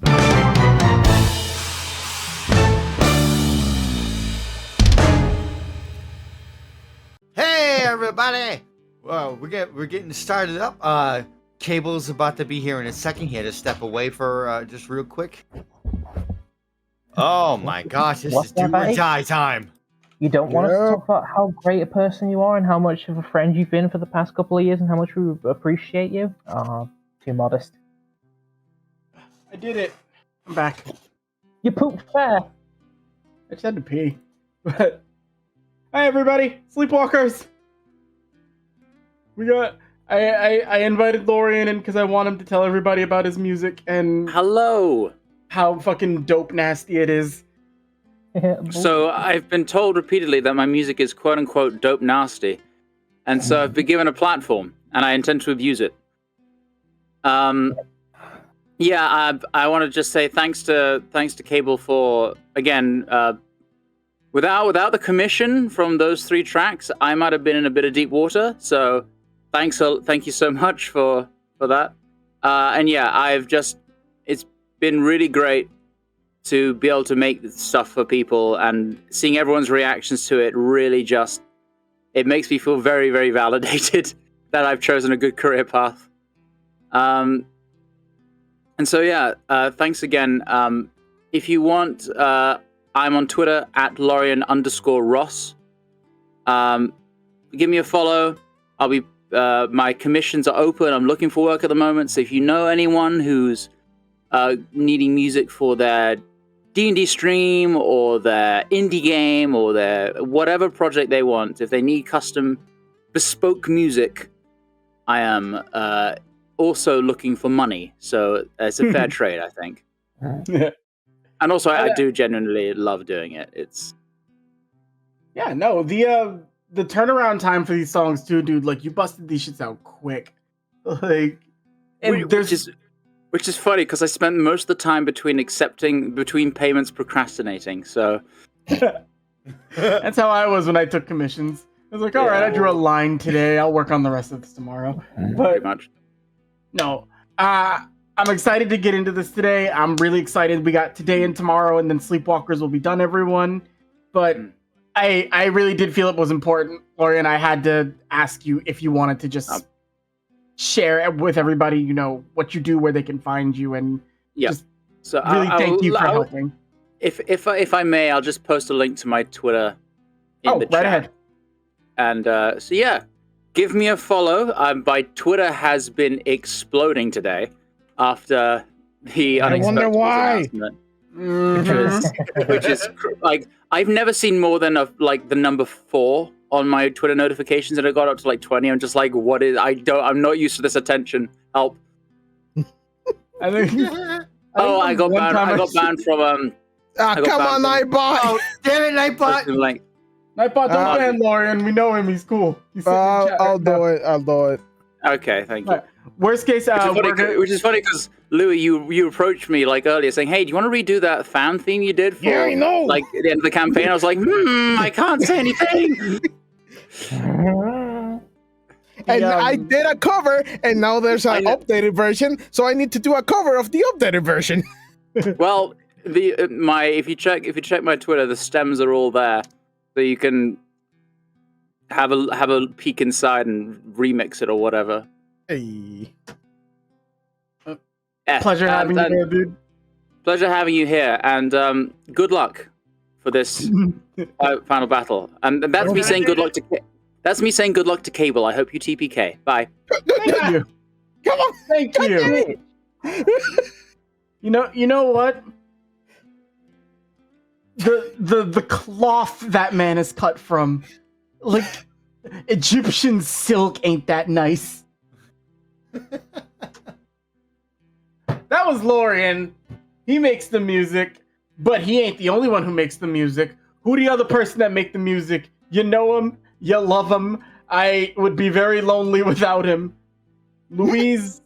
Hey everybody! Well, we're getting started up. Cable's about to be here in a second. He had to step away for just real quick. Oh my gosh, this is do or die time. You don't want us to talk about how great a person you are and how much of a friend you've been for the past couple of years and how much we appreciate you? Too modest. I did it. I'm back. You pooped fair. I just had to pee. But hi everybody, Sleepwalkers. I invited Lorian in because I want him to tell everybody about his music and hello, how fucking dope nasty it is. So I've been told repeatedly that my music is quote unquote dope nasty, and so I've been given a platform and I intend to abuse it. Yeah, I want to just say thanks to Cable for again. Without the commission from those 3 tracks, I might have been in a bit of deep water. So thank you so much for that. And yeah, it's been really great to be able to make stuff for people and seeing everyone's reactions to it really it makes me feel very, very validated that I've chosen a good career path. And so yeah, thanks again. If you want, I'm on Twitter at Lorian_Ross. Give me a follow. I'll be my commissions are open. I'm looking for work at the moment. So if you know anyone who's needing music for their D&D stream or their indie game or their whatever project they want, if they need custom bespoke music, I am also looking for money. So it's a fair trade, I think. Yeah. And also, I do genuinely love doing it. The turnaround time for these songs too, dude. Like you busted these shits out quick, like, and which is funny because I spent most of the time between payments procrastinating. So that's how I was when I took commissions. I was like, all right, I drew a line today. I'll work on the rest of this tomorrow. But pretty much. No, I'm excited to get into this today. I'm really excited. We got today and tomorrow, and then Sleepwalkers will be done, everyone. But I really did feel it was important, Lorian. I had to ask you if you wanted to just share with everybody, you know, what you do, where they can find you, and just really thank you for helping. If I may, I'll just post a link to my Twitter in the chat. Right ahead. And so yeah, give me a follow. My Twitter has been exploding today after the unexpected announcement. Which is like I've never seen more than the number 4 on my Twitter notifications, and it got up to like 20. I'm just like, what is? I'm not used to this attention. Help! I got banned. I got banned from come on, Nightbot! Oh, damn it, Nightbot! Nightbot, don't ban Lorian. We know him. He's cool. I'll do it. Okay, thank you. Worst case, which is funny because Louis, you approached me like earlier saying, "Hey, do you want to redo that fan theme you did for I know. like at the end of the campaign?" I was like, I can't say anything. And I did a cover, and now there's an updated version, so I need to do a cover of the updated version. Well, if you check my Twitter, the stems are all there, so you can have a peek inside and remix it or whatever. Hey. Pleasure having you here, dude. Pleasure having you here, and good luck for this final battle. And that's me saying good luck to. That's me saying good luck to Cable. I hope you TPK. Bye. Thank you. Come on. Thank you. You know what? The cloth that man is cut from, like Egyptian silk, ain't that nice? That was Lorian. He makes the music, but he ain't the only one who makes the music. Who the other person that make the music? You know him, you love him. I would be very lonely without him. Louise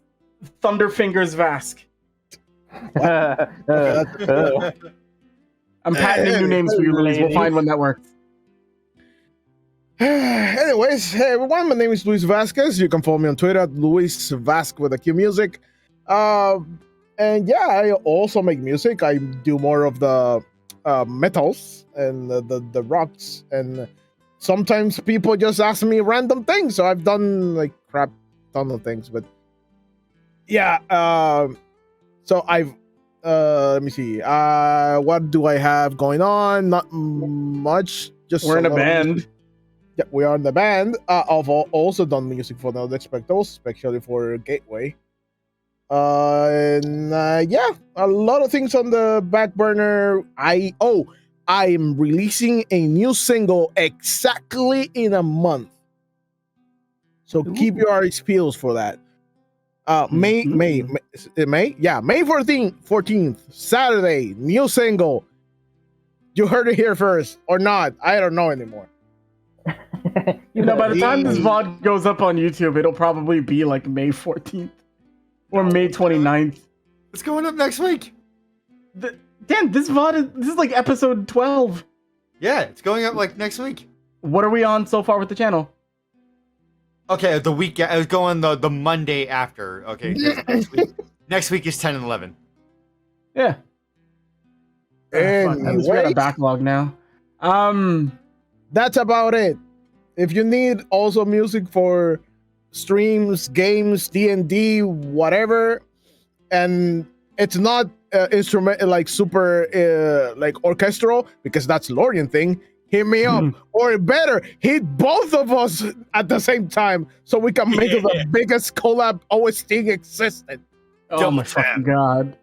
Thunderfingers Vask. I'm patenting new names for you, Louise. We'll find one that works. Anyways, hey everyone, my name is Luis Vasquez. You can follow me on Twitter at Luis Vasquez with a Q Music. And yeah, I also make music. I do more of the metals and the rocks, and sometimes people just ask me random things. So I've done like crap ton of things, but yeah. So I've let me see. What do I have going on? Not much. Just We're in a lot of band. music. Yeah, we are in the band. I've also done music for the Unexpectables, especially for Gateway. Yeah, a lot of things on the back burner. I'm releasing a new single exactly in a month. So keep your eyes peeled for that. May 14th, Saturday, new single. You heard it here first, or not? I don't know anymore. By the time this VOD goes up on YouTube, it'll probably be like May 14th or May 29th. It's going up next week. Dan, this is like episode 12. Yeah, it's going up like next week. What are we on so far with the channel? Okay, the week I was going the Monday after. Okay, next week. Next week is 10 and 11. Yeah. We got a backlog now. That's about it. If you need also music for streams, games, D&D, whatever, and it's not instrument like super like orchestral, because that's Lorian thing, hit me up. Or better, hit both of us at the same time so we can make it the biggest collab OST existed. Oh my fucking god.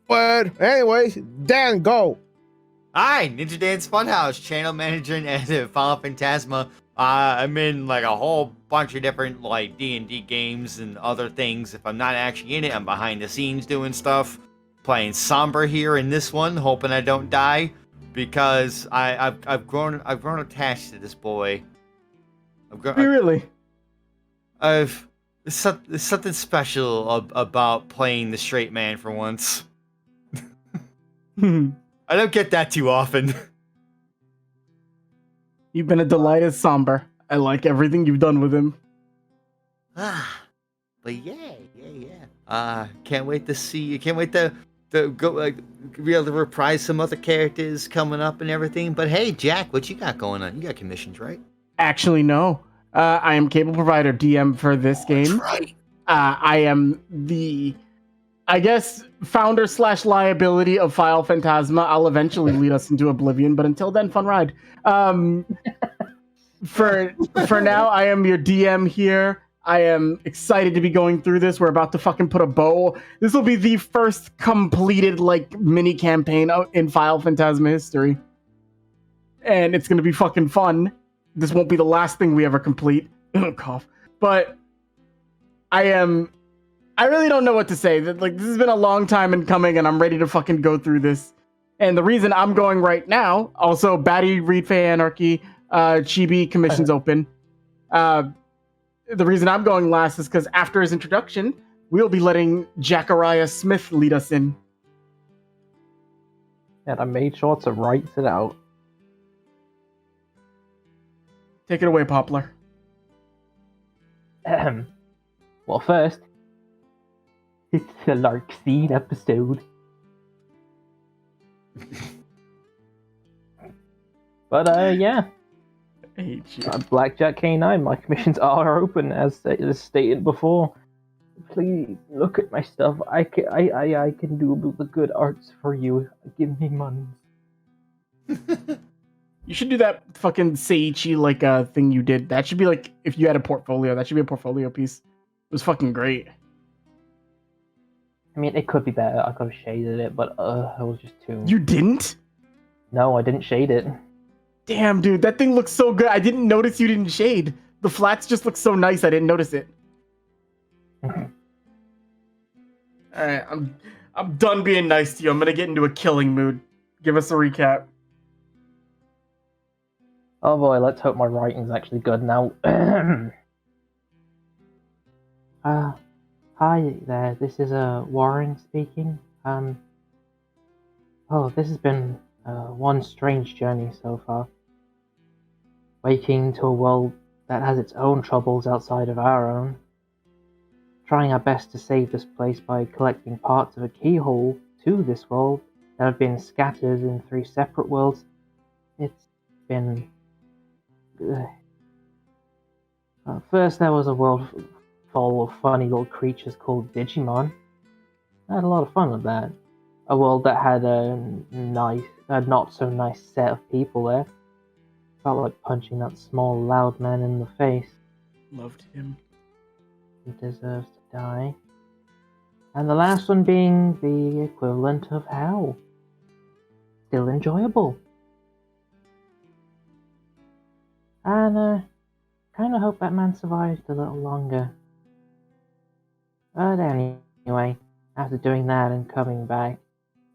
But anyways, Dan, go. Hi, Ninja Dance Funhouse, channel manager and editor of Final Phantasma. I'm in like a whole bunch of different like D&D games and other things. If I'm not actually in it, I'm behind the scenes doing stuff. Playing Somber here in this one, hoping I don't die, because I've grown attached to this boy. Really? There's something special about playing the straight man for once. I don't get that too often. You've been a delight as Somber. I like everything you've done with him. But yeah. Can't wait to see you. Can't wait to go be able to reprise some other characters coming up and everything. But hey, Jack, what you got going on? You got commissions, right? Actually, no. I am cable provider DM for this game. That's right. I am the, I guess, founder / liability of Final Phantasma. I'll eventually lead us into oblivion, but until then, fun ride. For now, I am your DM here. I am excited to be going through this. We're about to fucking put a bow. This will be the first completed like mini campaign in Final Phantasma history, and it's gonna be fucking fun. This won't be the last thing we ever complete. Cough. But I really don't know what to say. Like, this has been a long time in coming, and I'm ready to fucking go through this. And the reason I'm going right now, also, Batty, Read Fey Anarchy, Chibi commissions open. The reason I'm going last is because after his introduction, we'll be letting Jachariah Smith lead us in. And I made sure to write it out. Take it away, Poplar. Well, first, it's the Lark Scene episode. But yeah. I hate you. Blackjack K9, my commissions are open, as stated before. Please look at my stuff. I can do the good arts for you. Give me money. You should do that fucking Seiichi like thing you did. That should be like, if you had a portfolio, that should be a portfolio piece. It was fucking great. I mean, it could be better. I could have shaded it, but it was just too... You didn't? No, I didn't shade it. Damn, dude, that thing looks so good. I didn't notice you didn't shade. The flats just look so nice, I didn't notice it. Alright, I'm done being nice to you. I'm gonna get into a killing mood. Give us a recap. Oh boy, let's hope my writing's actually good now. Hi there, this is Warren speaking. This has been one strange journey so far. Waking to a world that has its own troubles outside of our own. trying our best to save this place by collecting parts of a keyhole to this world that have been scattered in 3 separate worlds. It's been... first there was a world full of funny little creatures called Digimon. I had a lot of fun with that. A world that had a not so nice set of people there. Felt like punching that small, loud man in the face. Loved him. He deserves to die. And the last one being the equivalent of hell. Still enjoyable. And kind of hope that man survived a little longer. But anyway, after doing that and coming back,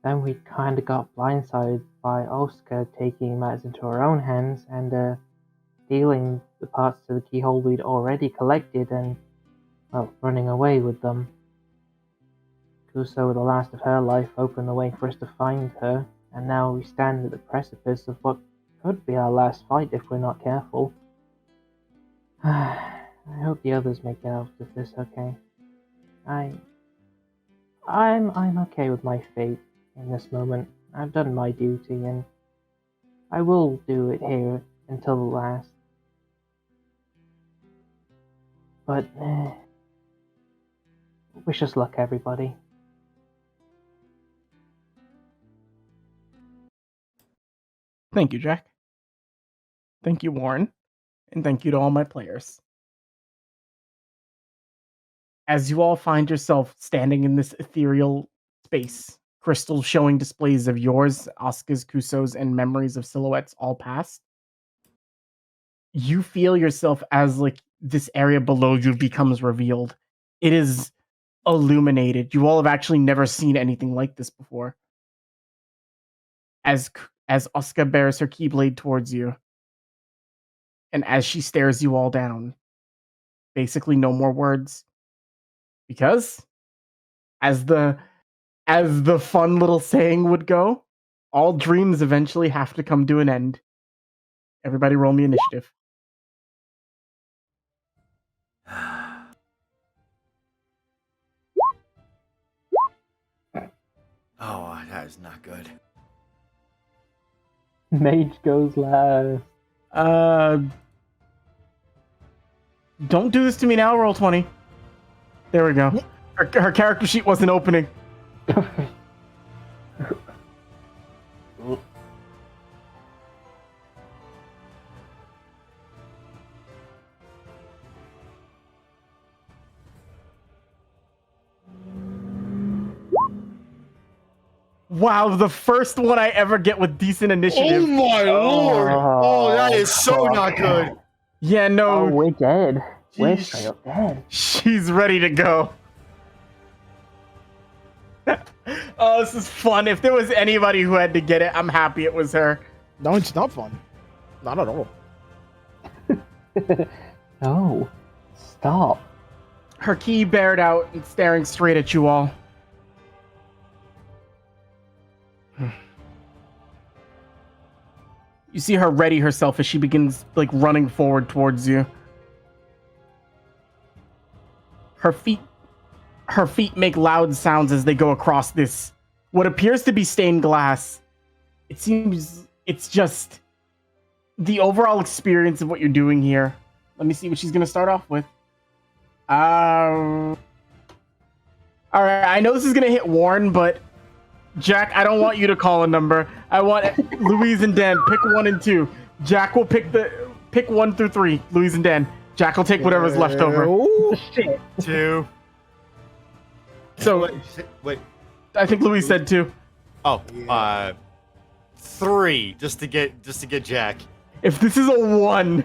then we kind of got blindsided by Oscar taking matters into her own hands and stealing the parts to the keyhole we'd already collected and, well, running away with them. Kuso, with the last of her life, opened the way for us to find her, and now we stand at the precipice of what could be our last fight if we're not careful. I hope the others make it out of this okay. I'm okay with my fate in this moment. I've done my duty, and I will do it here until the last. But wish us luck, everybody. Thank you, Jack. Thank you, Warren. And thank you to all my players. As you all find yourself standing in this ethereal space, crystals showing displays of yours, Asuka's, Kuso's, and memories of silhouettes all past, you feel yourself as like this area below you becomes revealed. It is illuminated. You all have actually never seen anything like this before. As Asuka bears her keyblade towards you, and as she stares you all down, basically no more words. Because, as the fun little saying would go, all dreams eventually have to come to an end. Everybody roll me initiative. Oh, that is not good. Mage goes last. Don't do this to me now, roll 20. There we go. Her character sheet wasn't opening. Wow, the first one I ever get with decent initiative. Oh my lord! Oh, that is so not good. Yeah, no. Oh, we're dead. We're Jeez. straight up dead. She's ready to go. Oh, this is fun. If there was anybody who had to get it, I'm happy it was her. No, it's not fun. Not at all. No. Stop. Her key bared out and staring straight at you all. You see her ready herself as she begins like running forward towards you. Her feet make loud sounds as they go across this, what appears to be stained glass. It seems it's just the overall experience of what you're doing here. Let me see what she's gonna start off with. All right, I know this is gonna hit Warren, but Jack, I don't want you to call a number. I want Louise and Dan pick 1 and 2. Jack will pick 1 through 3. Louise and Dan. Jack will take whatever's left over. Oh, Shit. 2. So Wait. I think Louise said 2. Oh, 3. Just to get Jack. If this is a 1,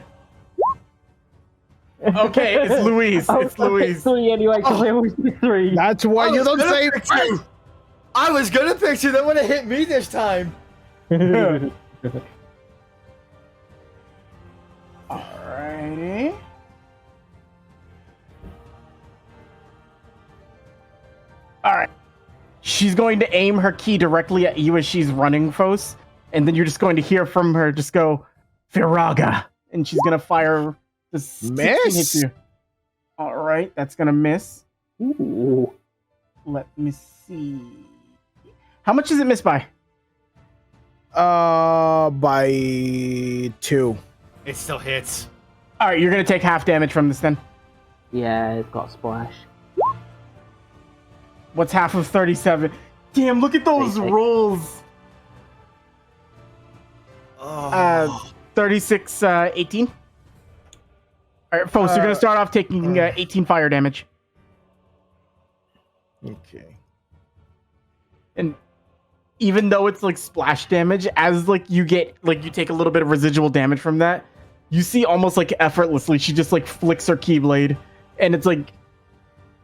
okay, it's Louise. It's Louise. 3 anyway, because I always do 3. that's why you don't say it. I was gonna pick 2. That would have hit me this time. Alrighty. Alright. She's going to aim her key directly at you as she's running, Fos. And then you're just going to hear from her just go, Viraga. And she's going to fire the 16 hits Miss? you. Alright, that's going to miss. Ooh. Let me see. How much does it miss by? By 2. It still hits. All right, you're gonna take half damage from this then. Yeah, it's got splash. What's half of 37? Damn, look at those Basic. rolls. Oh. 36, 18. All right, folks, you're gonna start off taking 18 fire damage. Okay. And even though it's like splash damage, as like you get like you take a little bit of residual damage from that, you see almost like effortlessly she just like flicks her keyblade, and it's like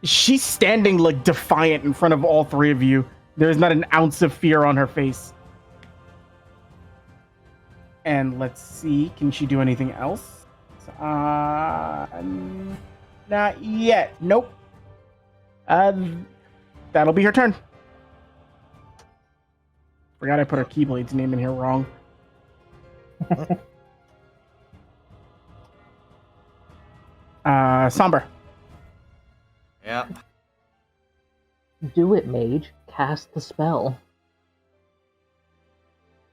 she's standing like defiant in front of all three of you. There's not an ounce of fear on her face. And let's see, can she do anything else? Not yet. Nope. That'll be her turn. Forgot I put her Keyblade's name in here wrong. Somber. Yep. Do it, mage. Cast the spell.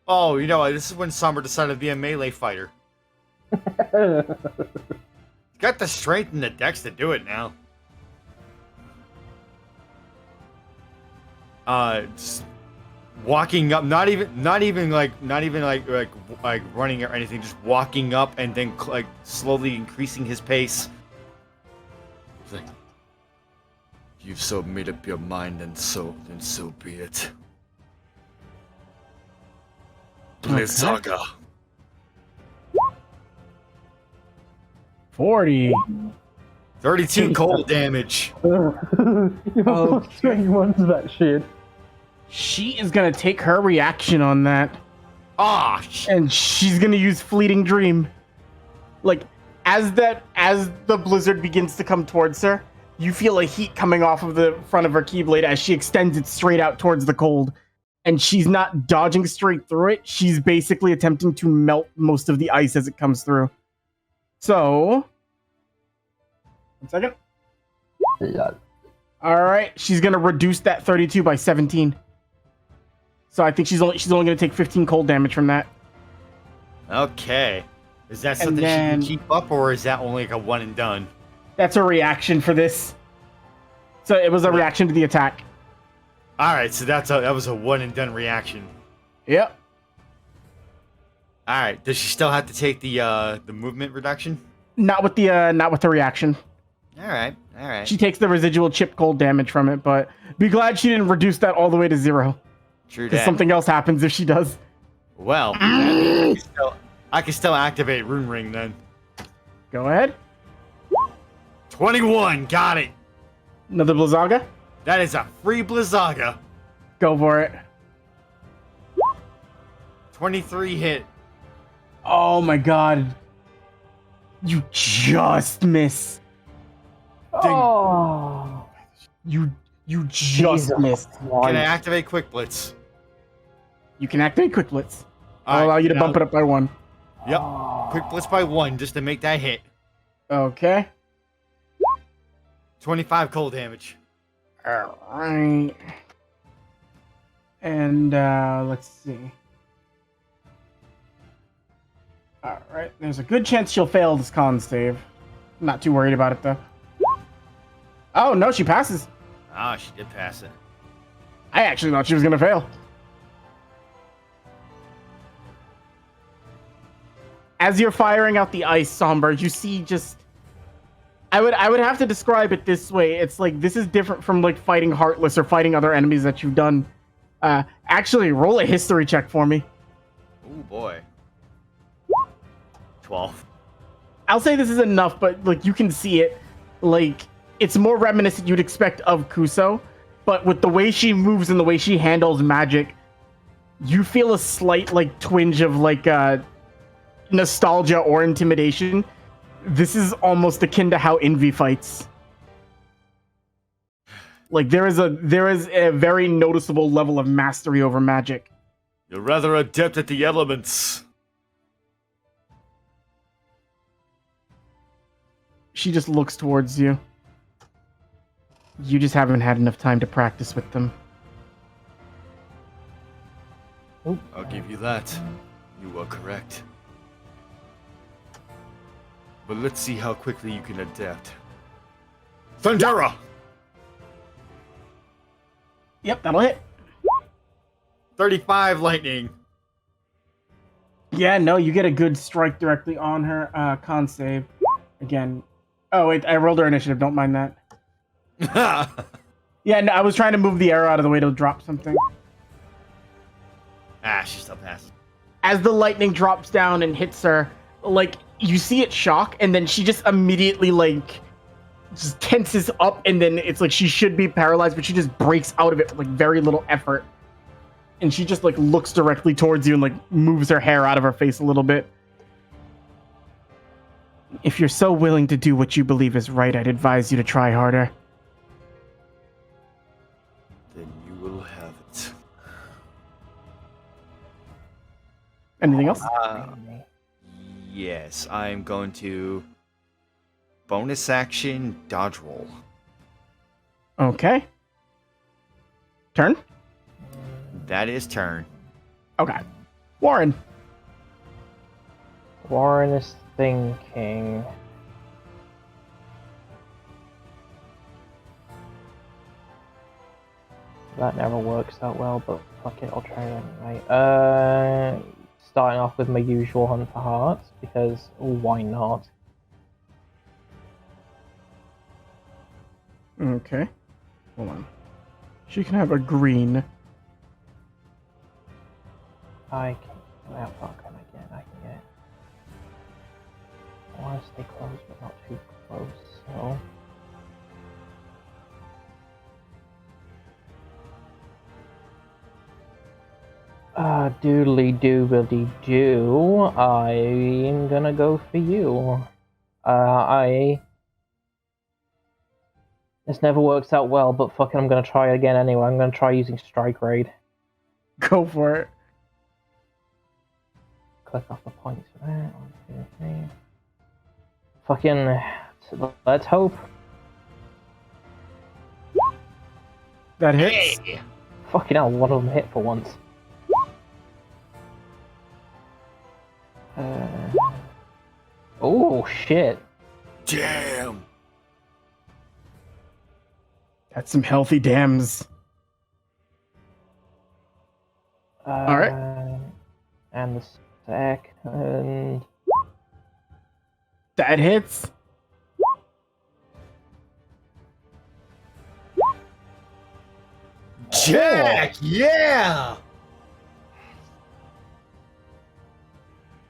Oh, you know what? This is when Summer decided to be a melee fighter. Got the strength and the dex to do it now. Just walking up, not even like running or anything, just walking up and then like slowly increasing his pace. It's like, you've so made up your mind, and so be it. Blizzaga. 40. 32 cold damage. You're straight ones that shit. She is gonna take her reaction on that, Ah, and she's gonna use Fleeting Dream. Like, as the blizzard begins to come towards her, you feel a heat coming off of the front of her Keyblade as she extends it straight out towards the cold. And she's not dodging straight through it. She's basically attempting to melt most of the ice as it comes through. So, 1 second. Yeah. All right, she's gonna reduce that 32 by 17. So I think she's only gonna take 15 cold damage from that. okay. Is that And something then- she can keep up, or is that only like a one and done? That's a reaction for this. So it was a reaction to the attack. All right, so that was a one and done reaction. Yep. All right, does she still have to take the movement reduction? Not with the reaction. All right. She takes the residual chip cold damage from it, but be glad she didn't reduce that all the way to 0. True Because that. something else happens if she does. Well, I can still activate Rune Ring then. Go ahead. 21, got it. Another Blizzaga. That is a free Blizzaga. Go for it. 23 hit. Oh my god. You just miss. Oh. You just Jesus missed. Can Christ. I activate Quick Blitz? You can activate Quick Blitz. I'll All allow right, you to now- bump it up by 1. Yep. Oh. Quick Blitz by 1 just to make that hit. Okay. 25 cold damage. Alright. And let's see. Alright, there's a good chance she'll fail this con save. Not too worried about it though. Oh no, she passes. Ah, she did pass it. I actually thought she was gonna fail. As you're firing out the ice, Somber, you see just I would have to describe it this way. It's like this is different from like fighting Heartless or fighting other enemies that you've done. Actually, roll a history check for me. Oh boy. 12. I'll say this is enough, but like you can see it. Like it's more reminiscent you'd expect of Kuso, but with the way she moves and the way she handles magic, you feel a slight like twinge of like nostalgia or intimidation. This is almost akin to how Envy fights. Like there is a very noticeable level of mastery over magic. You're rather adept at the elements. She just looks towards you. You just haven't had enough time to practice with them. I'll give you that. You are correct. But let's see how quickly you can adapt. Thundera! Yep, that'll hit. 35 lightning. Yeah, no, you get a good strike directly on her. Con save. Again. Oh, wait, I rolled her initiative. Don't mind that. Yeah, no, I was trying to move the arrow out of the way to drop something. She still passes. As the lightning drops down and hits her, like, you see it shock, and then she just immediately, like, just tenses up, and then it's like she should be paralyzed, but she just breaks out of it with, like, very little effort. And she just, like, looks directly towards you and, like, moves her hair out of her face a little bit. If you're so willing to do what you believe is right, I'd advise you to try harder. Then you will have it. Anything else? Yes, I'm going to bonus action dodge roll. Okay. Turn? That is turn. Okay. Warren. Warren is thinking. That never works out well, but fuck it, I'll try it anyway. Starting off with my usual hunt for hearts, because why not? Okay. Hold on. She can have a green. I can. How far can I get? I can get. I want to stay close, but not too close, so. Doodly doobly doo. I'm gonna go for you. This never works out well, but fucking I'm gonna try it again anyway. I'm gonna try using Strike Raid. Go for it. Click off the points for that. 1, 2, 3. Fucking. Let's hope. That hits. Hey! Fucking hell, one of them hit for once. Oh shit. Damn! That's some healthy dams. Alright. And the second. That hits. Jack! Yeah!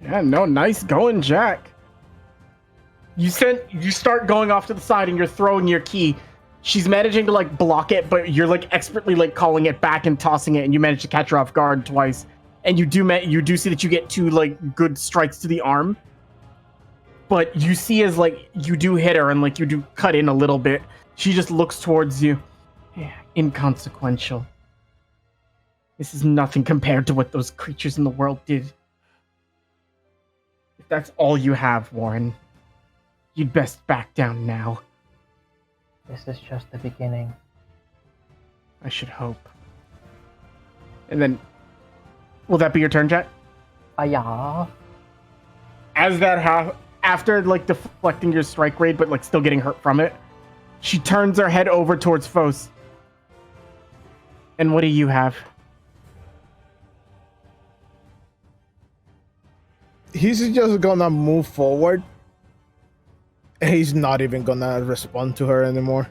Yeah, no, nice going, Jack. You start going off to the side and you're throwing your key. She's managing to like block it, but you're like expertly like calling it back and tossing it, and you manage to catch her off guard twice. And you do see that you get 2 like good strikes to the arm. But you see as like you do hit her and like you do cut in a little bit. She just looks towards you. Yeah, inconsequential. This is nothing compared to what those creatures in the world did. If that's all you have, Warren, you'd best back down now. This is just the beginning. I should hope. And then, will that be your turn, Jack? Yeah. As that after like deflecting your strike raid, but like still getting hurt from it, she turns her head over towards Fos. And what do you have? He's just gonna move forward. He's not even gonna respond to her anymore.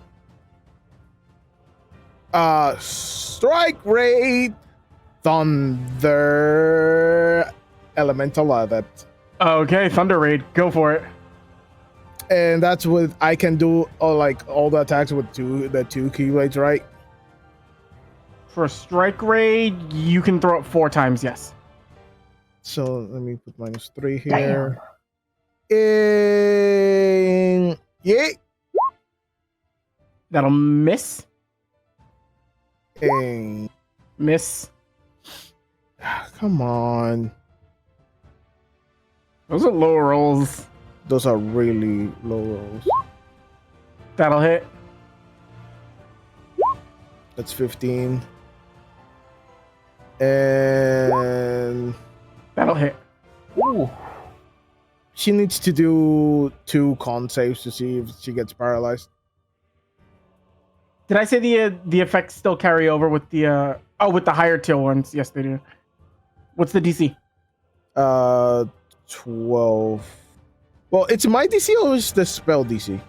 Strike rate, thunder, elemental adept. Okay, Thunder Raid, go for it. And that's with I can do like all the attacks with the two keyblades, right? For a Strike Raid, you can throw it 4 times, yes. So let me put -3 here. And yeah. That'll miss. And Miss. come on. Those are low rolls. Those are really low rolls. That'll hit. That's 15. And That'll hit. Ooh. she needs to do 2 con saves to see if she gets paralyzed. Did I say the effects still carry over with the with the higher tier ones? Yes, they do. What's the DC? 12. Well, it's my DC or is the spell DC?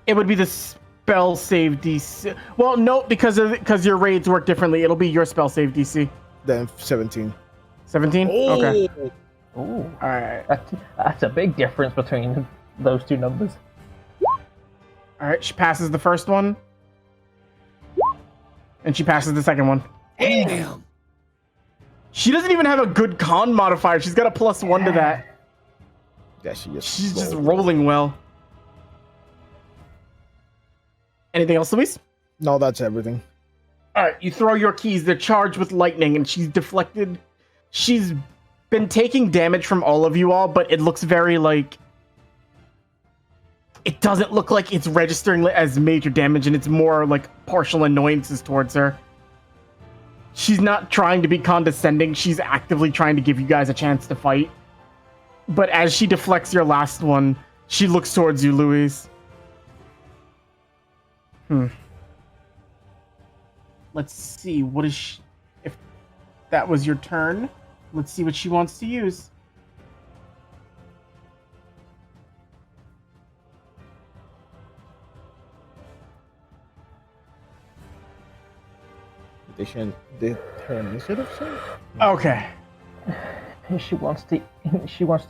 It would be the spell save DC. Well, no, because your raids work differently. It'll be your spell save DC. Then 17. 17? Okay. Ooh. All right. That's a big difference between those two numbers. All right. She passes the first one. And she passes the second one. Damn. She doesn't even have a good con modifier. She's got a +1 to that. Yeah, She's just rolling well. Anything else, Luis? No, that's everything. All right, you throw your keys. They're charged with lightning, and she's deflected. She's been taking damage from all of you all, but it looks very like... It doesn't look like it's registering as major damage, and it's more like partial annoyances towards her. She's not trying to be condescending. She's actively trying to give you guys a chance to fight. But as she deflects your last one, she looks towards you, Louise. Let's see. What is she... If that was your turn, let's see what she wants to use. Did her initiative say? Okay. She wants to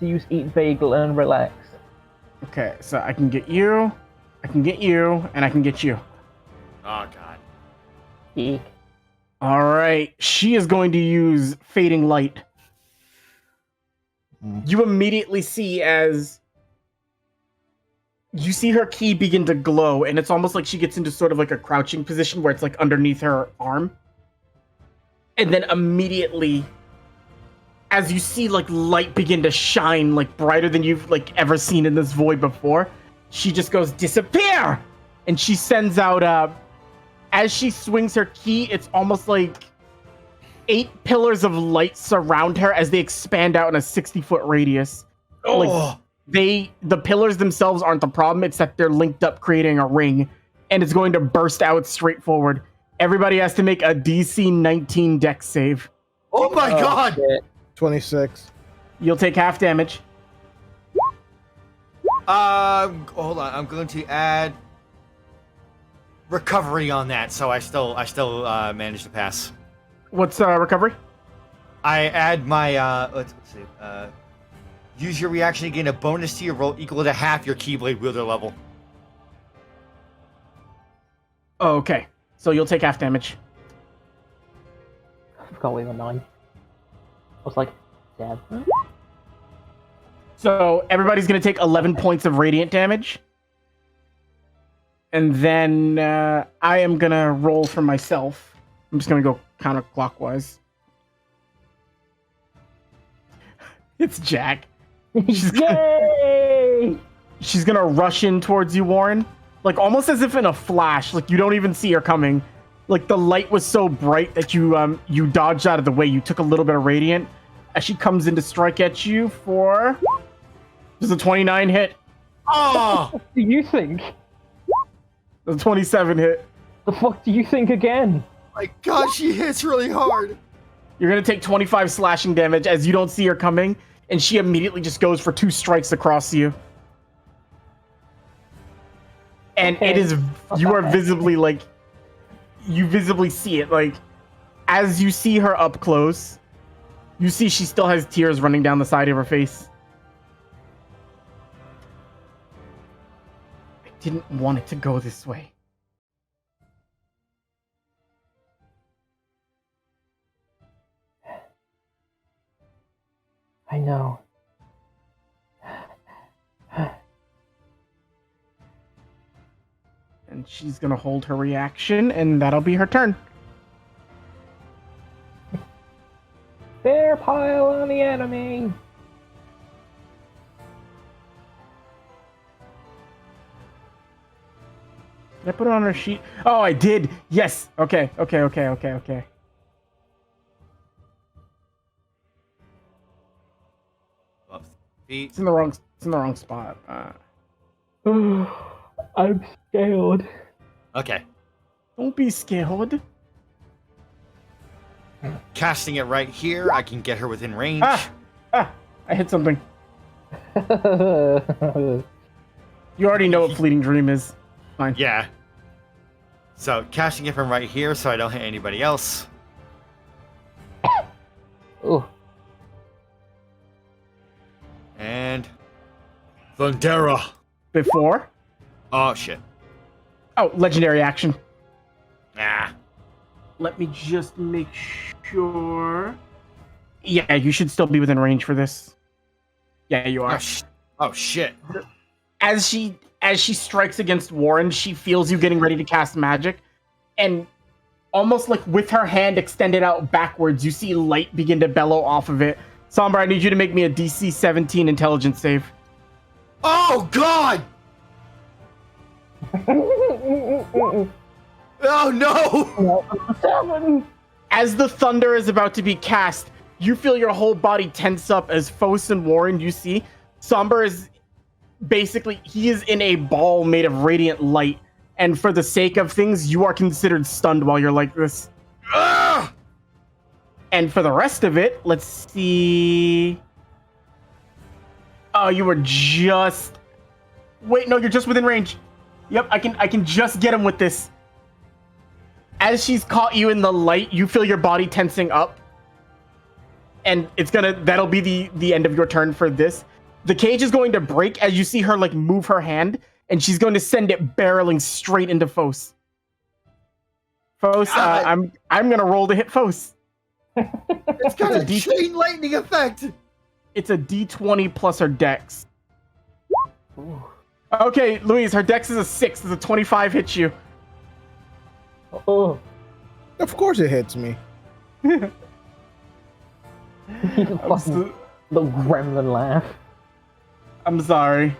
use eat bagel and relax. Okay, so I can get you, and I can get you. Oh god. Eek. All right, she is going to use Fading Light. You immediately see as you see her key begin to glow, and it's almost like she gets into sort of like a crouching position where it's like underneath her arm. And then immediately, as you see like light begin to shine like brighter than you've like ever seen in this void before, she just goes, disappear! And she sends out as she swings her key, it's almost like 8 pillars of light surround her as they expand out in a 60-foot radius. Oh. Like the pillars themselves aren't the problem, it's that they're linked up creating a ring, and it's going to burst out straight forward. Everybody has to make a DC 19 dex save. Oh my god! Shit. 26. You'll take half damage. Hold on. I'm going to add recovery on that, so I still managed to pass. What's recovery? I add my let's see. Use your reaction to gain a bonus to your roll equal to half your Keyblade wielder level. Oh, okay. So you'll take half damage. I forgot we were 9. I was like, damn. So everybody's going to take 11 points of radiant damage. And then I am going to roll for myself. I'm just going to go counterclockwise. It's Jack. Yay! She's going to rush in towards you, Warren. Like almost as if in a flash. Like you don't even see her coming. Like the light was so bright that you dodged out of the way. You took a little bit of radiant. As she comes in to strike at you for... Does a 29 hit? Oh! What do you think? Does a 27 hit? The fuck do you think again? My god, she hits really hard. You're going to take 25 slashing damage as you don't see her coming. And she immediately just goes for 2 strikes across you. And Okay. it is... You are visibly like... You visibly see it. Like, as you see her up close, you see she still has tears running down the side of her face. I didn't want it to go this way. I know. And she's gonna hold her reaction, and that'll be her turn. Bear pile on the enemy! I put it on her sheet? Oh, I did. Yes. Okay. Up feet. It's in the wrong spot. I'm scared. Okay. Don't be scared. Casting it right here, I can get her within range. I hit something. You already know what Fleeting Dream is. Fine. Yeah. So, casting it from right here so I don't hit anybody else. Ooh. And... Thundera. Before? Oh, shit. Oh, legendary action. Ah. Let me just make sure. Yeah, you should still be within range for this. Yeah, you are. Oh, shit. As she strikes against Warren, she feels you getting ready to cast magic, and almost like with her hand extended out backwards, you see light begin to bellow off of it. Somber, I need you to make me a DC 17 intelligence save. Oh, God! Oh, no! As the thunder is about to be cast, you feel your whole body tense up as Fos and Warren, you see, Somber is basically, he is in a ball made of radiant light, and for the sake of things, you are considered stunned while you're like this. Ah! And for the rest of it, let's see. Oh, you were just... Wait, no, you're just within range. Yep, I can just get him with this. As she's caught you in the light, you feel your body tensing up. And that'll be the end of your turn for this. The cage is going to break as you see her like move her hand, and she's going to send it barreling straight into Fos. Fos, I'm gonna roll to hit Fos. It's got a chain lightning effect! It's a D20 plus her dex. Ooh. Okay, Louise, her dex is a 6. Does a 25 hit you? Oh. Of course it hits me. I'm The gremlin laugh. I'm sorry.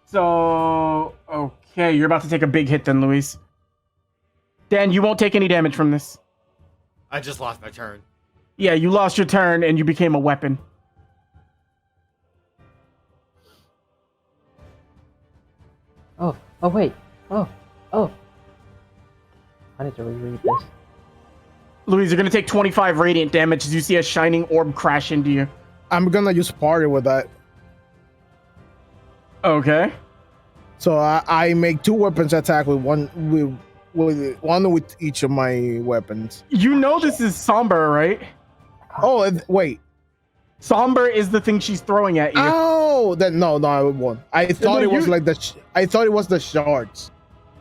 So, okay, you're about to take a big hit then, Louise. Dan, you won't take any damage from this. I just lost my turn. Yeah, you lost your turn and you became a weapon. Oh wait. Oh. I need to reread this. Louise, you're gonna take 25 radiant damage as you see a shining orb crash into you. I'm gonna use party with that. Okay. So I make 2 weapons attack with one with each of my weapons. You know this is Somber, right? Oh wait. Somber is the thing she's throwing at you. Oh, then no, I won't. I thought it was like I thought it was the shards.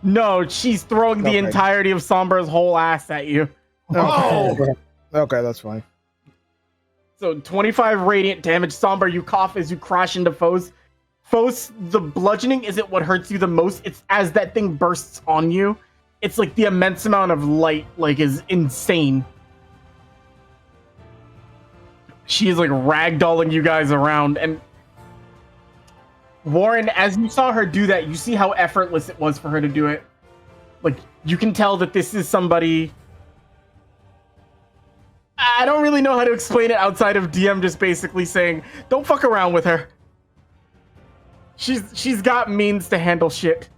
No, she's throwing the entirety of Somber's whole ass at you. Oh! Okay, that's fine. So 25 radiant damage. Somber, you cough as you crash into Fos. Fos, the bludgeoning isn't what hurts you the most. It's as that thing bursts on you. It's like the immense amount of light, like, is insane. She is like ragdolling you guys around, and Warren, as you saw her do that, you see how effortless it was for her to do it. Like, you can tell that this is somebody... I don't really know how to explain it outside of DM just basically saying, don't fuck around with her. She's got means to handle shit.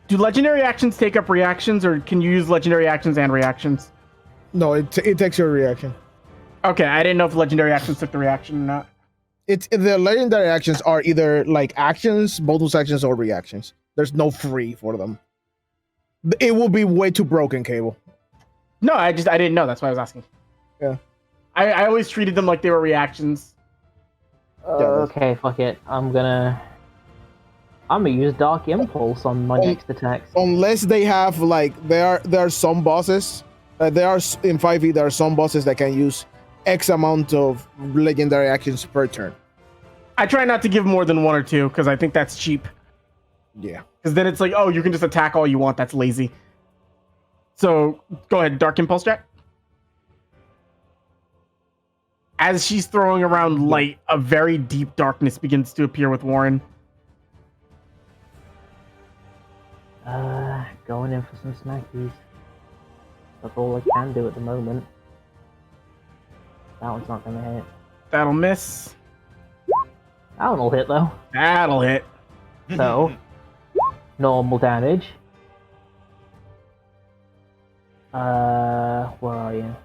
Do legendary actions take up reactions, or can you use legendary actions and reactions? No, it takes your reaction. Okay, I didn't know if legendary actions took the reaction or not. The legendary actions are either like actions, bonus actions, or reactions. There's no free for them. It will be way too broken, Cable. No, I didn't know. That's why I was asking. Yeah. I always treated them like they were reactions. Okay, fuck it. I'm gonna use Dark Impulse on my next attacks. Unless they have like there are some bosses. There are in 5e there are some bosses that can use X amount of legendary actions per turn. I try not to give more than 1 or 2 because I think that's cheap. Yeah. Because then it's like, oh, you can just attack all you want. That's lazy. So go ahead, Dark Impulse check. As she's throwing around light, a very deep darkness begins to appear with Warren. Going in for some smackies. That's all I can do at the moment. That one's not gonna hit. That'll miss. That one will hit though. That'll hit. So, normal damage. Where are you?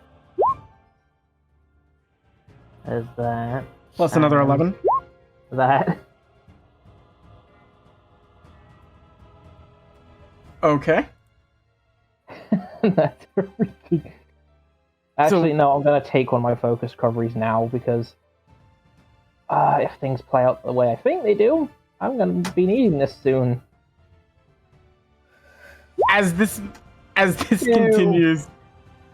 There's that. Plus another 11. That. Okay. That's freaking... Actually, no, I'm going to take one of my focus recoveries now, because if things play out the way I think they do, I'm going to be needing this soon. As this continues,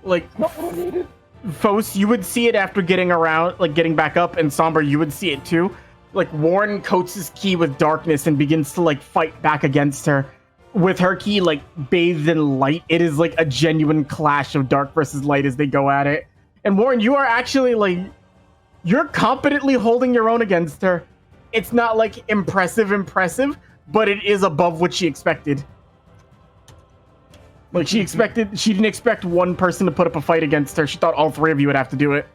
like, Not what I needed. Fos, you would see it after getting around, like getting back up, and Somber, you would see it too. Like, Warren coats his key with darkness and begins to like fight back against her. With her key like bathed in light, it is like a genuine clash of dark versus light as they go at it. And Warren, you are actually like, you're competently holding your own against her. It's not like impressive, but it is above what she expected. Like she didn't expect one person to put up a fight against her. She thought all three of you would have to do it.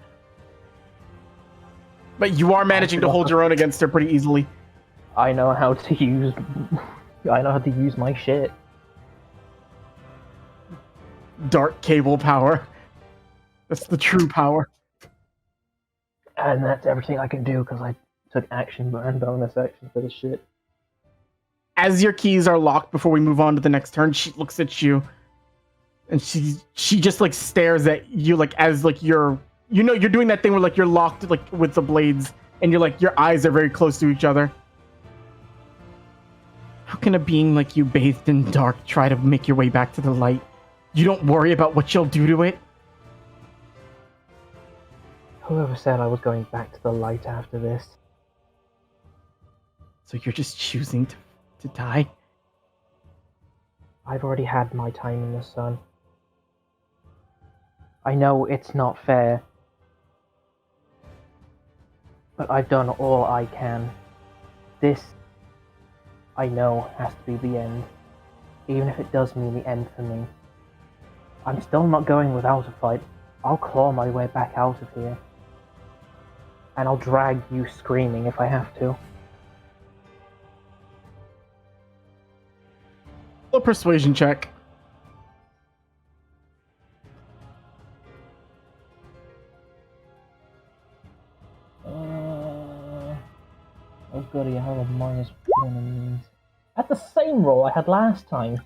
But you are managing to hold your own against her pretty easily. I know how to use my shit. Dark cable power. That's the true power. And that's everything I can do because I took action and bonus action for this shit. As your keys are locked before we move on to the next turn, she looks at you. And she just like stares at you like as like you're doing that thing where like you're locked like with the blades and you're like your eyes are very close to each other. How can a being like you bathed in dark try to make your way back to the light? You don't worry about what you'll do to it? Whoever said I was going back to the light after this? So you're just choosing to die? I've already had my time in the sun. I know it's not fair, but I've done all I can. This, I know, has to be the end, even if it does mean the end for me. I'm still not going without a fight. I'll claw my way back out of here. And I'll drag you screaming if I have to. A persuasion check. Oh goody, I have a -1 on these. At the same roll I had last time.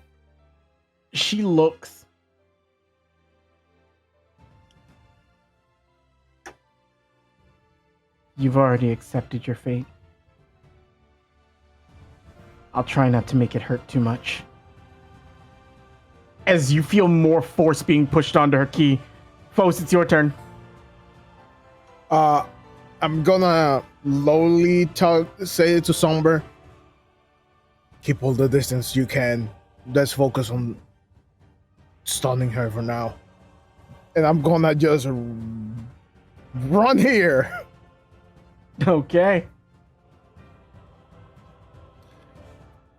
She looks. You've already accepted your fate. I'll try not to make it hurt too much. As you feel more force being pushed onto her key. Fos, it's your turn. I'm gonna lowly say to Somber, keep all the distance you can. Let's focus on stunning her for now. And I'm gonna just run here. Okay.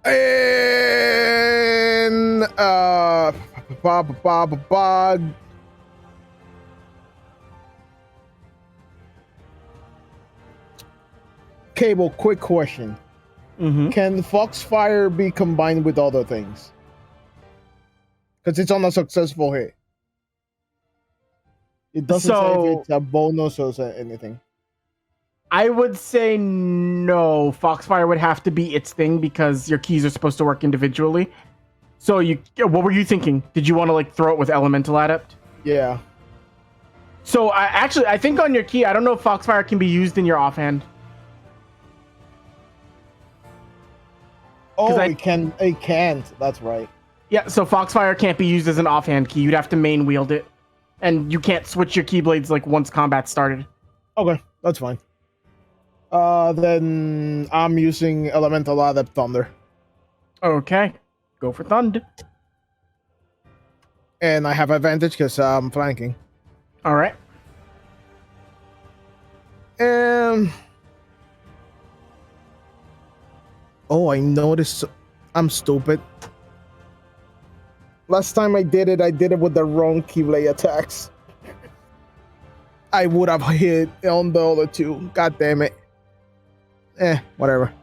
And Cable, quick question. Mm-hmm. Can Foxfire be combined with other things? Because it's on a successful hit. It doesn't say if it's a bonus or anything. I would say no. Foxfire would have to be its thing because your keys are supposed to work individually. So what were you thinking? Did you want to like throw it with Elemental Adept? Yeah. So I think on your key, I don't know if Foxfire can be used in your offhand. Oh, it can't. That's right. Yeah, so Foxfire can't be used as an offhand key. You'd have to main wield it. And you can't switch your keyblades like once combat started. Okay, that's fine. Then I'm using Elemental Adept Thunder. Okay, go for Thunder. And I have advantage because I'm flanking. All right. And oh, I noticed I'm stupid. Last time I did it with the wrong Keyblade attacks. I would have hit on the other two. God damn it. Whatever.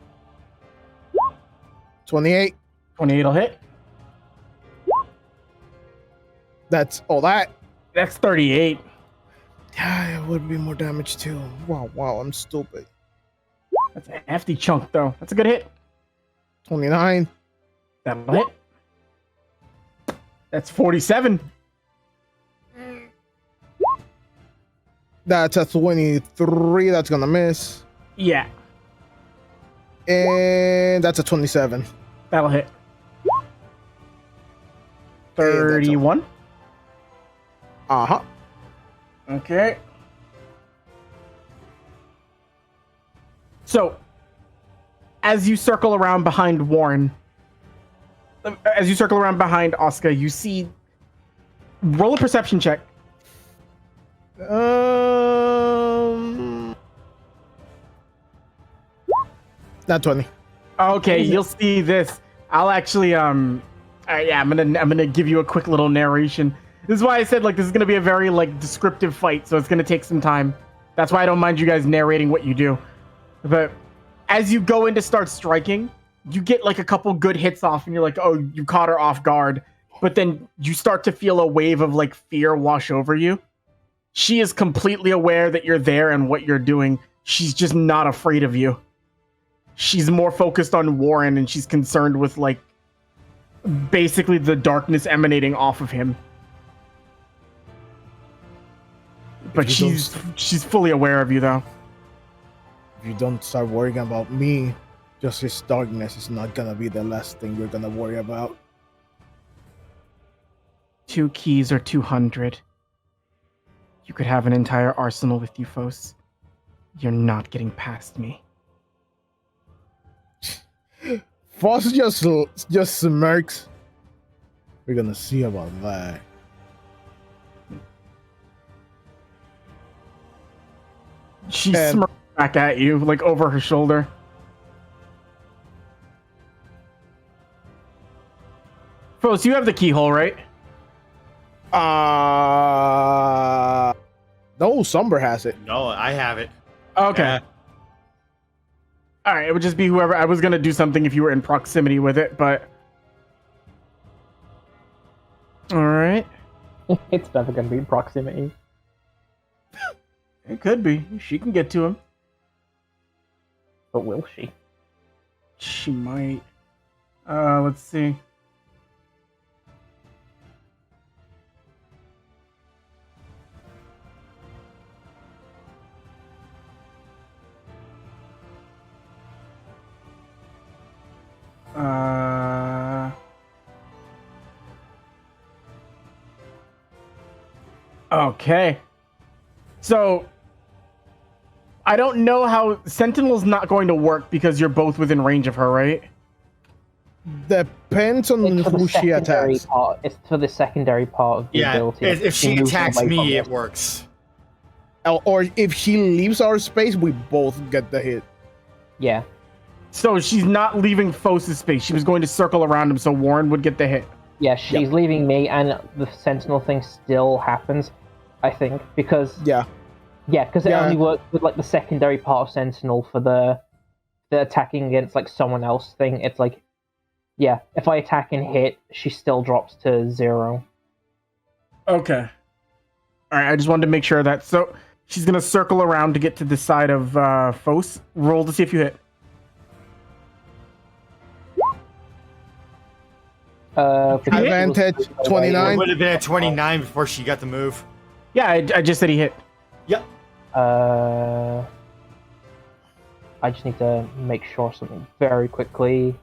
28. 28 will hit. That's all that. That's 38. Yeah, it would be more damage too. Wow, I'm stupid. That's a hefty chunk, though. That's a good hit. 29. That'll hit. That's 47. That's a 23. That's gonna miss. Yeah, And that's a 27. that'll hit. 31. Uh-huh. Okay. So, as you circle around behind Warren, as you circle around behind Oscar, you see. Roll a perception check. Not 20. Okay, you'll see this. I'll actually yeah, I'm gonna give you a quick little narration. This is why I said like this is gonna be a very like descriptive fight, so it's gonna take some time. That's why I don't mind you guys narrating what you do. But as you go in to start striking, you get like a couple good hits off, and you're like, oh, you caught her off guard. But then you start to feel a wave of like fear wash over you. She is completely aware that you're there and what you're doing. She's just not afraid of you. She's more focused on Warren, and she's concerned with like basically the darkness emanating off of him. But she's fully aware of you though. If you don't start worrying about me, just his darkness is not gonna be the last thing you're gonna worry about. 2 keys or 200. You could have an entire arsenal with you, Fos. You're not getting past me. Foss just smirks. We're gonna see about that. She smirks back at you, like over her shoulder. Fos, you have the keyhole, right? No, Somber has it. No, I have it. Okay. Yeah. All right, it would just be whoever. I was gonna do something if you were in proximity with it, but all right. It's never going to be in proximity. It could be. She can get to him. But will she? She might. Let's see. Okay. So I don't know how Sentinel's not going to work because you're both within range of her, right? Depends on It's for the who she secondary attacks. part. It's for the secondary part of the Yeah, ability. if she moves attacks away from me, it. it works. Or if she leaves our space, we both get the hit. Yeah. So she's not leaving Fos' space. She was going to circle around him so Warren would get the hit. Yeah, she's leaving me, and the Sentinel thing still happens, I think, because Yeah. because it only works with like the secondary part of Sentinel for the attacking against like someone else thing. It's like, yeah, if I attack and hit, she still drops to 0. Okay. All right, I just wanted to make sure of that. So she's going to circle around to get to the side of Fos. Roll to see if you hit. Advantage, 29. It would have been at 29 before she got the move. Yeah, I just said he hit. Yep. I just need to make sure something very quickly.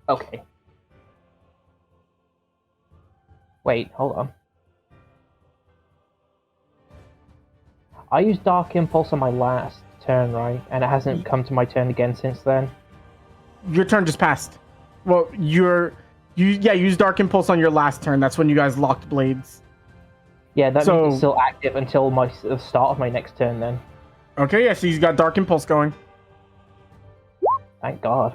Okay. Wait, hold on. I used Dark Impulse on my last turn, right? And it hasn't come to my turn again since then. your turn just passed. Well, use Dark Impulse on your last turn. That's when you guys locked blades. Yeah, that So- means it's still active until the start of my next turn then. Okay, yeah, so he's got Dark Impulse going. Thank God.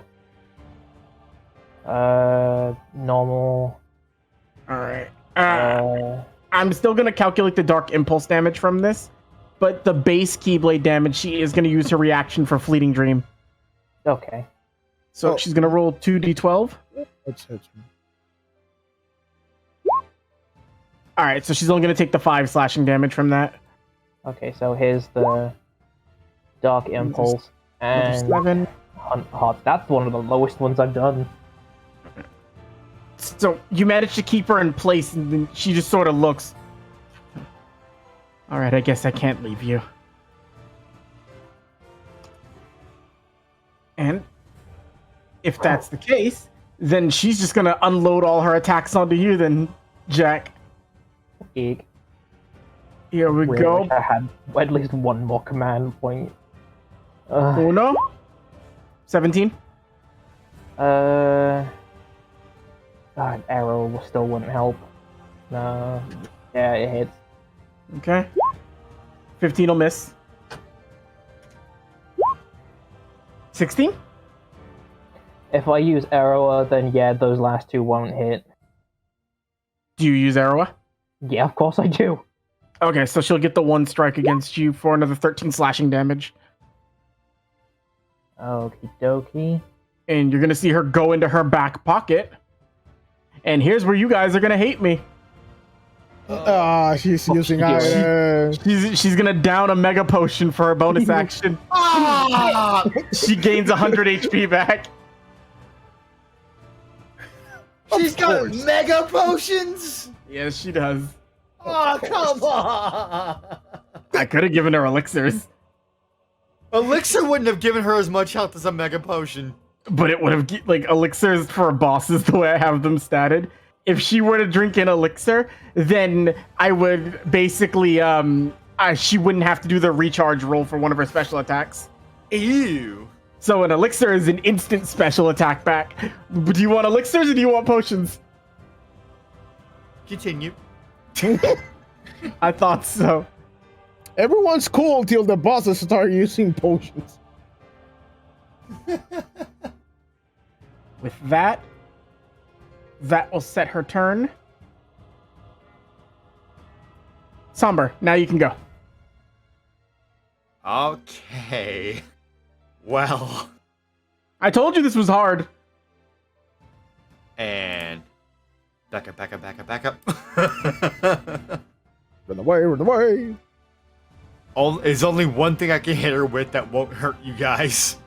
Normal. Alright. Uh, I'm still going to calculate the Dark Impulse damage from this, but the base Keyblade damage, she is going to use her reaction for Fleeting Dream. okay. So Oh. she's going to roll 2d12. That's hits me. Alright, so she's only going to take the 5 slashing damage from that. Okay, so here's the Dark Impulse and 7. Hunt Hearts. That's one of the lowest ones I've done. So you manage to keep her in place, and then she just sort of looks. Alright, I guess I can't leave you. And if that's the case, then she's just gonna unload all her attacks onto you, then, Jack. Eek. Here we Really go. wish I had at least one more command point. Uh, Uno. 17. God, arrow still wouldn't help. No. Yeah, it hits. Okay. 15 will miss. 16? If I use arrow, then yeah, those last two won't hit. Do you use Arrowa? Yeah, of course I do. Okay, so she'll get the 1 strike against you for another 13 slashing damage. Okie dokie. And you're gonna see her go into her back pocket. And here's where you guys are gonna hate me. She's using She's gonna down a mega potion for her bonus action. Ah! She gains 100 HP back. She's got mega potions? Yes, she does. Oh, come on! I could have given her elixirs, Elixir wouldn't have given her as much health as a mega potion. but it would have like elixirs for bosses the way I have them statted. If she were to drink an elixir, then I would basically she wouldn't have to do the recharge roll for one of her special attacks. Ew. So an elixir is an instant special attack back. Do you want elixirs or do you want potions? Continue. I thought so. Everyone's cool till the bosses start using potions. With that will set her turn. Somber, now you can go. Okay. Well. I told you this was hard. And back up. Run away, run away. There's only one thing I can hit her with that won't hurt you guys.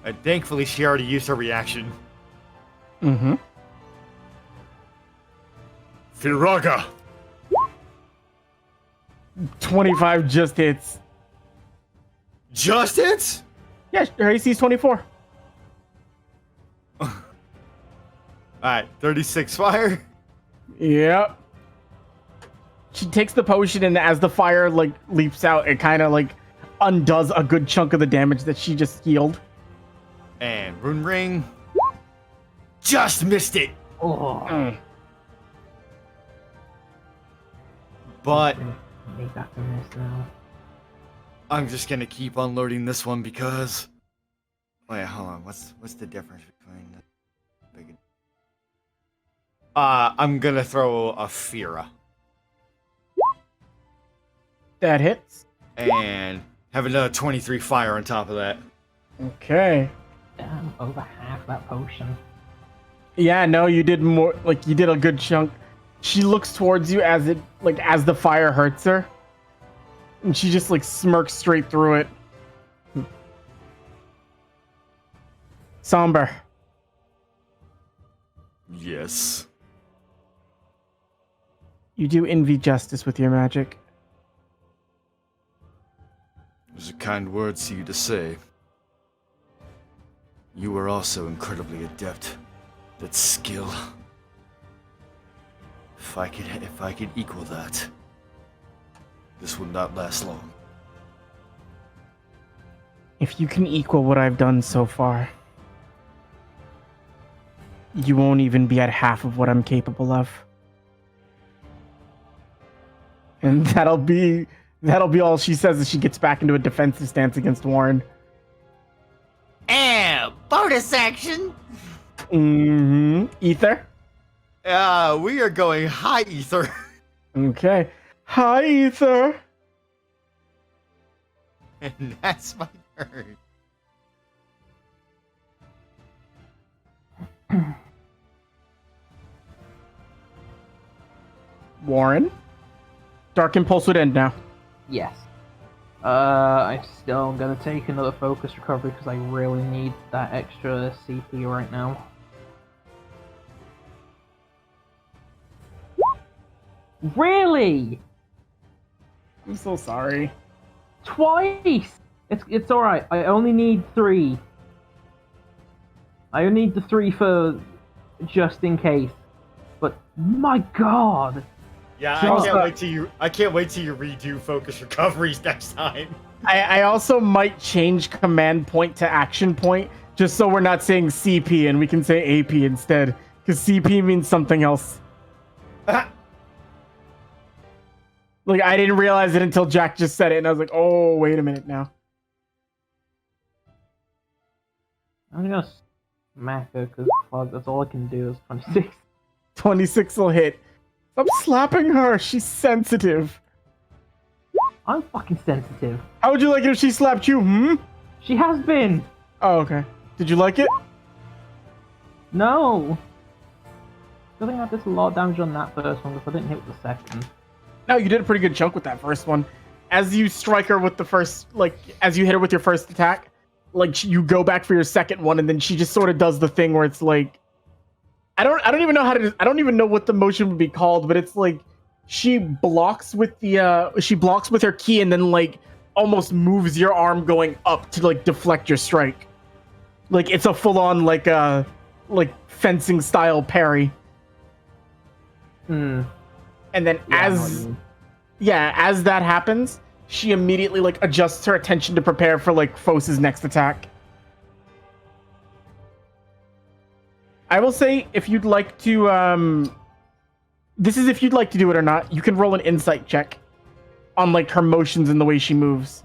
And thankfully, she already used her reaction. Mm-hmm. Firaga. 25 just hits. Just hits? Yeah, her AC is 24. Alright, 36 fire. Yep. She takes the potion, and as the fire like leaps out, it kind of like undoes a good chunk of the damage that she just healed. And Rune Ring. Just missed it. Oh, But make that the miss now. I'm just gonna keep unloading this one because. Wait, hold on. What's the difference between the big? I'm gonna throw a Fira That hits. and have another 23 fire on top of that. Okay. Damn, over half that potion. Yeah, no, you did more. Like you did a good chunk. She looks towards you as the fire hurts her, and she just like smirks straight through it. Somber. Yes. You do envy justice with your magic. Those are kind words to you to say. You are also incredibly adept at skill. If I could equal that, this would not last long. If you can equal what I've done so far, you won't even be at half of what I'm capable of. And that'll be all she says as she gets back into a defensive stance against Warren. Bonus action. Ether? We are going high ether. Okay. Hi, Ether. And that's my turn. Warren? Dark Impulse would end now. Yes. I'm still gonna take another focus recovery because I really need that extra CP right now. Really? I'm so sorry. Twice! It's alright. I only need 3. I only need the 3 for just in case. But my god! Yeah, Just I can't wait till you redo focus recoveries next time. I also might change command point to action point just so we're not saying CP and we can say AP instead, because CP means something else. Like, I didn't realize it until Jack just said it, and I was like, oh, wait a minute now. I'm gonna smack her because fuck, that's all I can do is 26. 26 will hit. Stop slapping her. She's sensitive. I'm fucking sensitive. How would you like it if she slapped you? She has been! Oh, okay. Did you like it? No! I think I did a lot of damage on that first one because I didn't hit with the second. No, you did a pretty good chunk with that first one. As you strike her with the first, as you hit her with your first attack, you go back for your second one, and then she just sort of does the thing where it's like, I don't even know what the motion would be called, but it's like she blocks with her key and then almost moves your arm going up to deflect your strike. It's a full on fencing style parry. And then as that happens, she immediately adjusts her attention to prepare for Fos's next attack. I will say, if you'd like to, this is if you'd like to do it or not, you can roll an insight check on her motions and the way she moves.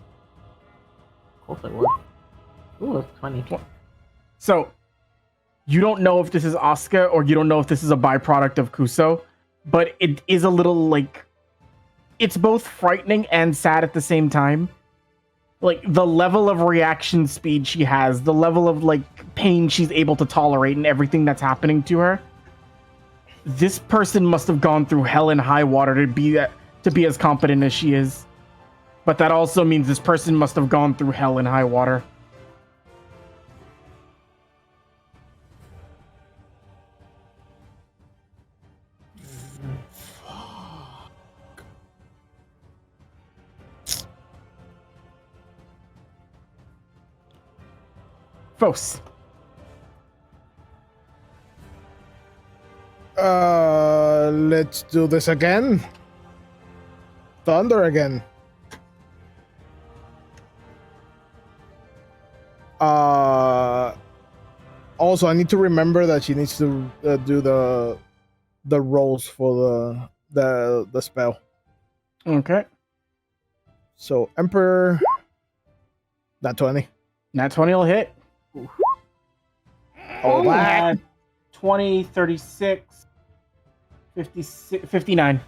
Of course I would. Ooh, that's 20. So, you don't know if this is Asuka or you don't know if this is a byproduct of Kuso, but it is a little it's both frightening and sad at the same time. The level of reaction speed she has, the level of pain she's able to tolerate and everything that's happening to her. This person must have gone through hell and high water to be as competent as she is. But that also means this person must have gone through hell and high water. Fos. Let's do this again. Thunder again. Also, I need to remember that she needs to do the rolls for the spell. Okay. So Emperor, that 20. Nat 20 will hit. Oh, that. 20, 36, 56, 59.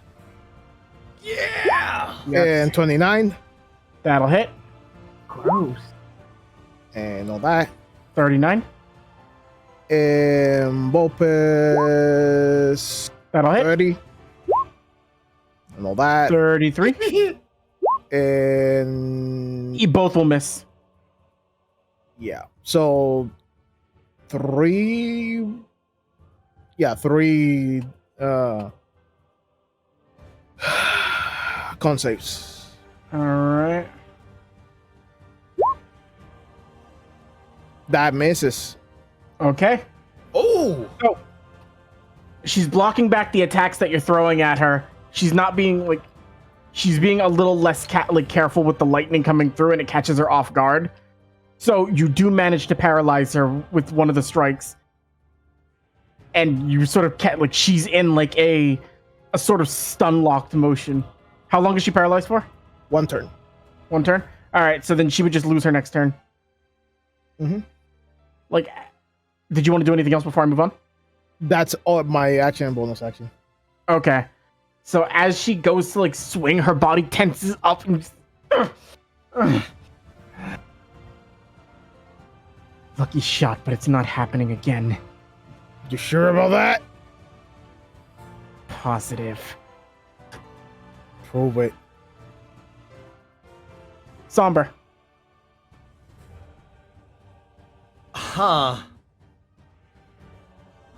Yeah! And 29. That'll hit. Gross. And all that. 39. And Vulpes. That'll hit. 30. And all that. 33. And You both will miss. yeah. So 3. Yeah, 3 con saves. Alright. That misses. Okay. Oh! So, she's blocking back the attacks that you're throwing at her. She's not being she's being a little less careful with the lightning coming through, and it catches her off guard. So you do manage to paralyze her with one of the strikes. And you sort of can't, like, she's in like a sort of stun locked motion. How long is she paralyzed for? 1 turn. 1 turn? All right, so then she would just lose her next turn. Mm-hmm. Like, did you want to do anything else before I move on? That's all my action and bonus action. Okay. So as she goes to like swing, her body tenses up and just, lucky shot, but it's not happening again. You sure about that? Positive. Prove it. Somber. Huh.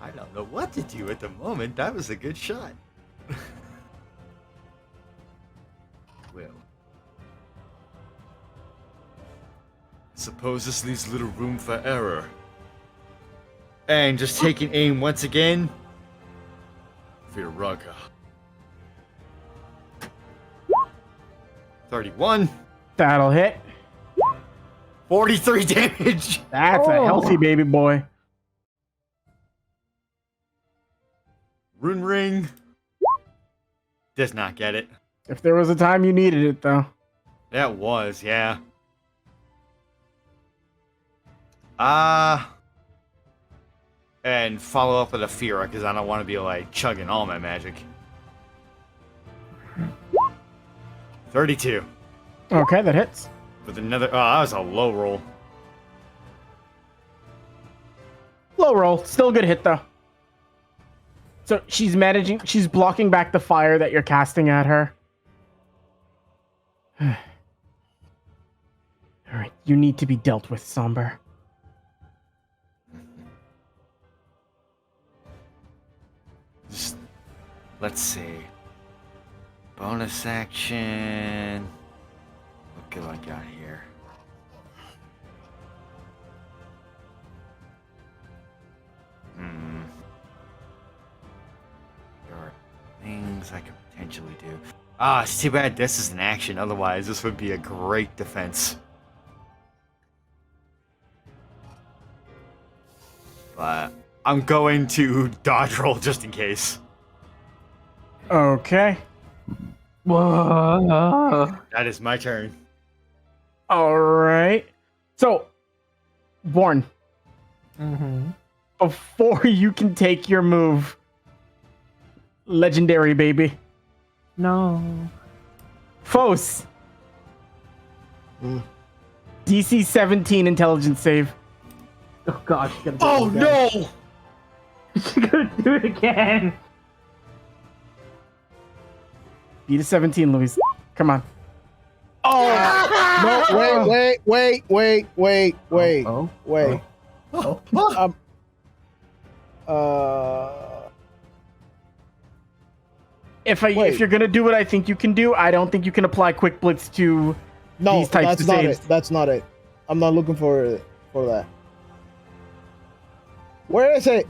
I don't know what to do at the moment. That was a good shot. Well. Suppose this leaves little room for error. And just taking aim once again. Viraga. 31. That'll hit. 43 damage. That's a healthy baby boy. Rune ring. Does not get it. If there was a time you needed it, though. That was, yeah. And follow up with a Fira, because I don't want to be like chugging all my magic. 32. Okay, that hits. With another, oh, that was a low roll. Low roll. Still a good hit, though. So she's blocking back the fire that you're casting at her. All right, you need to be dealt with, Somber. Just, let's see. Bonus action. What do I got here? There are things I could potentially do. Ah, it's too bad this is an action. Otherwise, this would be a great defense. But I'm going to dodge roll just in case. Okay. Whoa. That is my turn. All right. So, Born, Mm-hmm. before you can take your move, legendary baby, No. Fos, Mm. DC 17 intelligence save. Oh god, she's gonna do Oh it again. no! She's gonna do it again. Beat a 17, Luis. Come on. Oh! No, wait. Oh. Wait. Oh. If Wait. you're gonna do what I think you can do, I don't think you can apply quick blitz to No, these types that's of not saves. it. That's not it. I'm not looking for that. Where is it?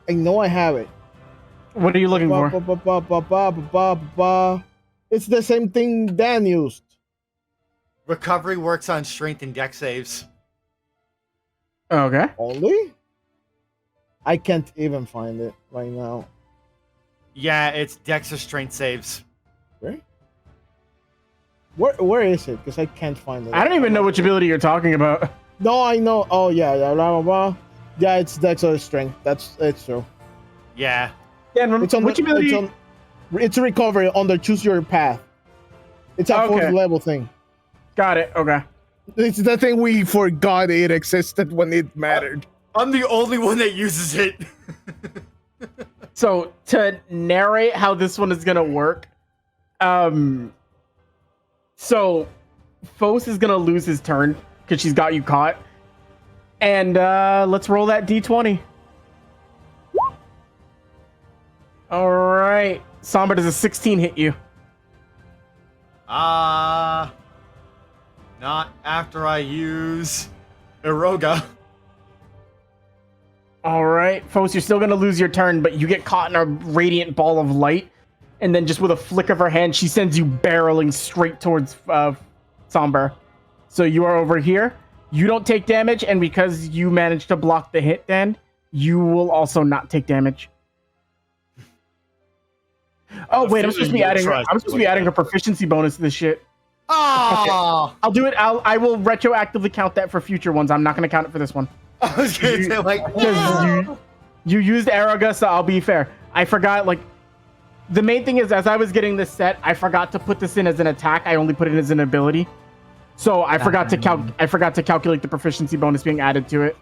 I know I have it. What are you looking for? It's the same thing Dan used. Recovery works on strength and dex saves. Okay. Only? I can't even find it right now. Yeah, it's dex or strength saves. Where is it? Because I can't find it. I don't even know which ability you're talking about. No, I know. Oh yeah, blah, blah, blah. Yeah, it's dex or strength. It's true. Yeah. Dan, It's on which ability? It's a recovery under choose your path. It's a Okay. 4th level thing. Got it. Okay. It's the thing we forgot it existed when it mattered. I'm the only one that uses it. So to narrate how this one is gonna work, so Fos is gonna lose his turn because she's got you caught, and let's roll that d20. All right, Somber, does a 16 hit you? Not after I use Eroga. All right, Fos, you're still gonna lose your turn, but you get caught in a radiant ball of light, and then just with a flick of her hand, she sends you barreling straight towards Somber. So you are over here. You don't take damage, and because you managed to block the hit, Dan, you will also not take damage. Oh wait, I'm supposed to be adding a proficiency bonus to this shit. Oh, Okay. I'll do it. I will retroactively count that for future ones. I'm not going to count it for this one. I was gonna say like, Because you used Araga, so I'll be fair. I forgot, like, the main thing is, as I was getting this set, I forgot to put this in as an attack. I only put it as an ability. So I forgot to calculate the proficiency bonus being added to it.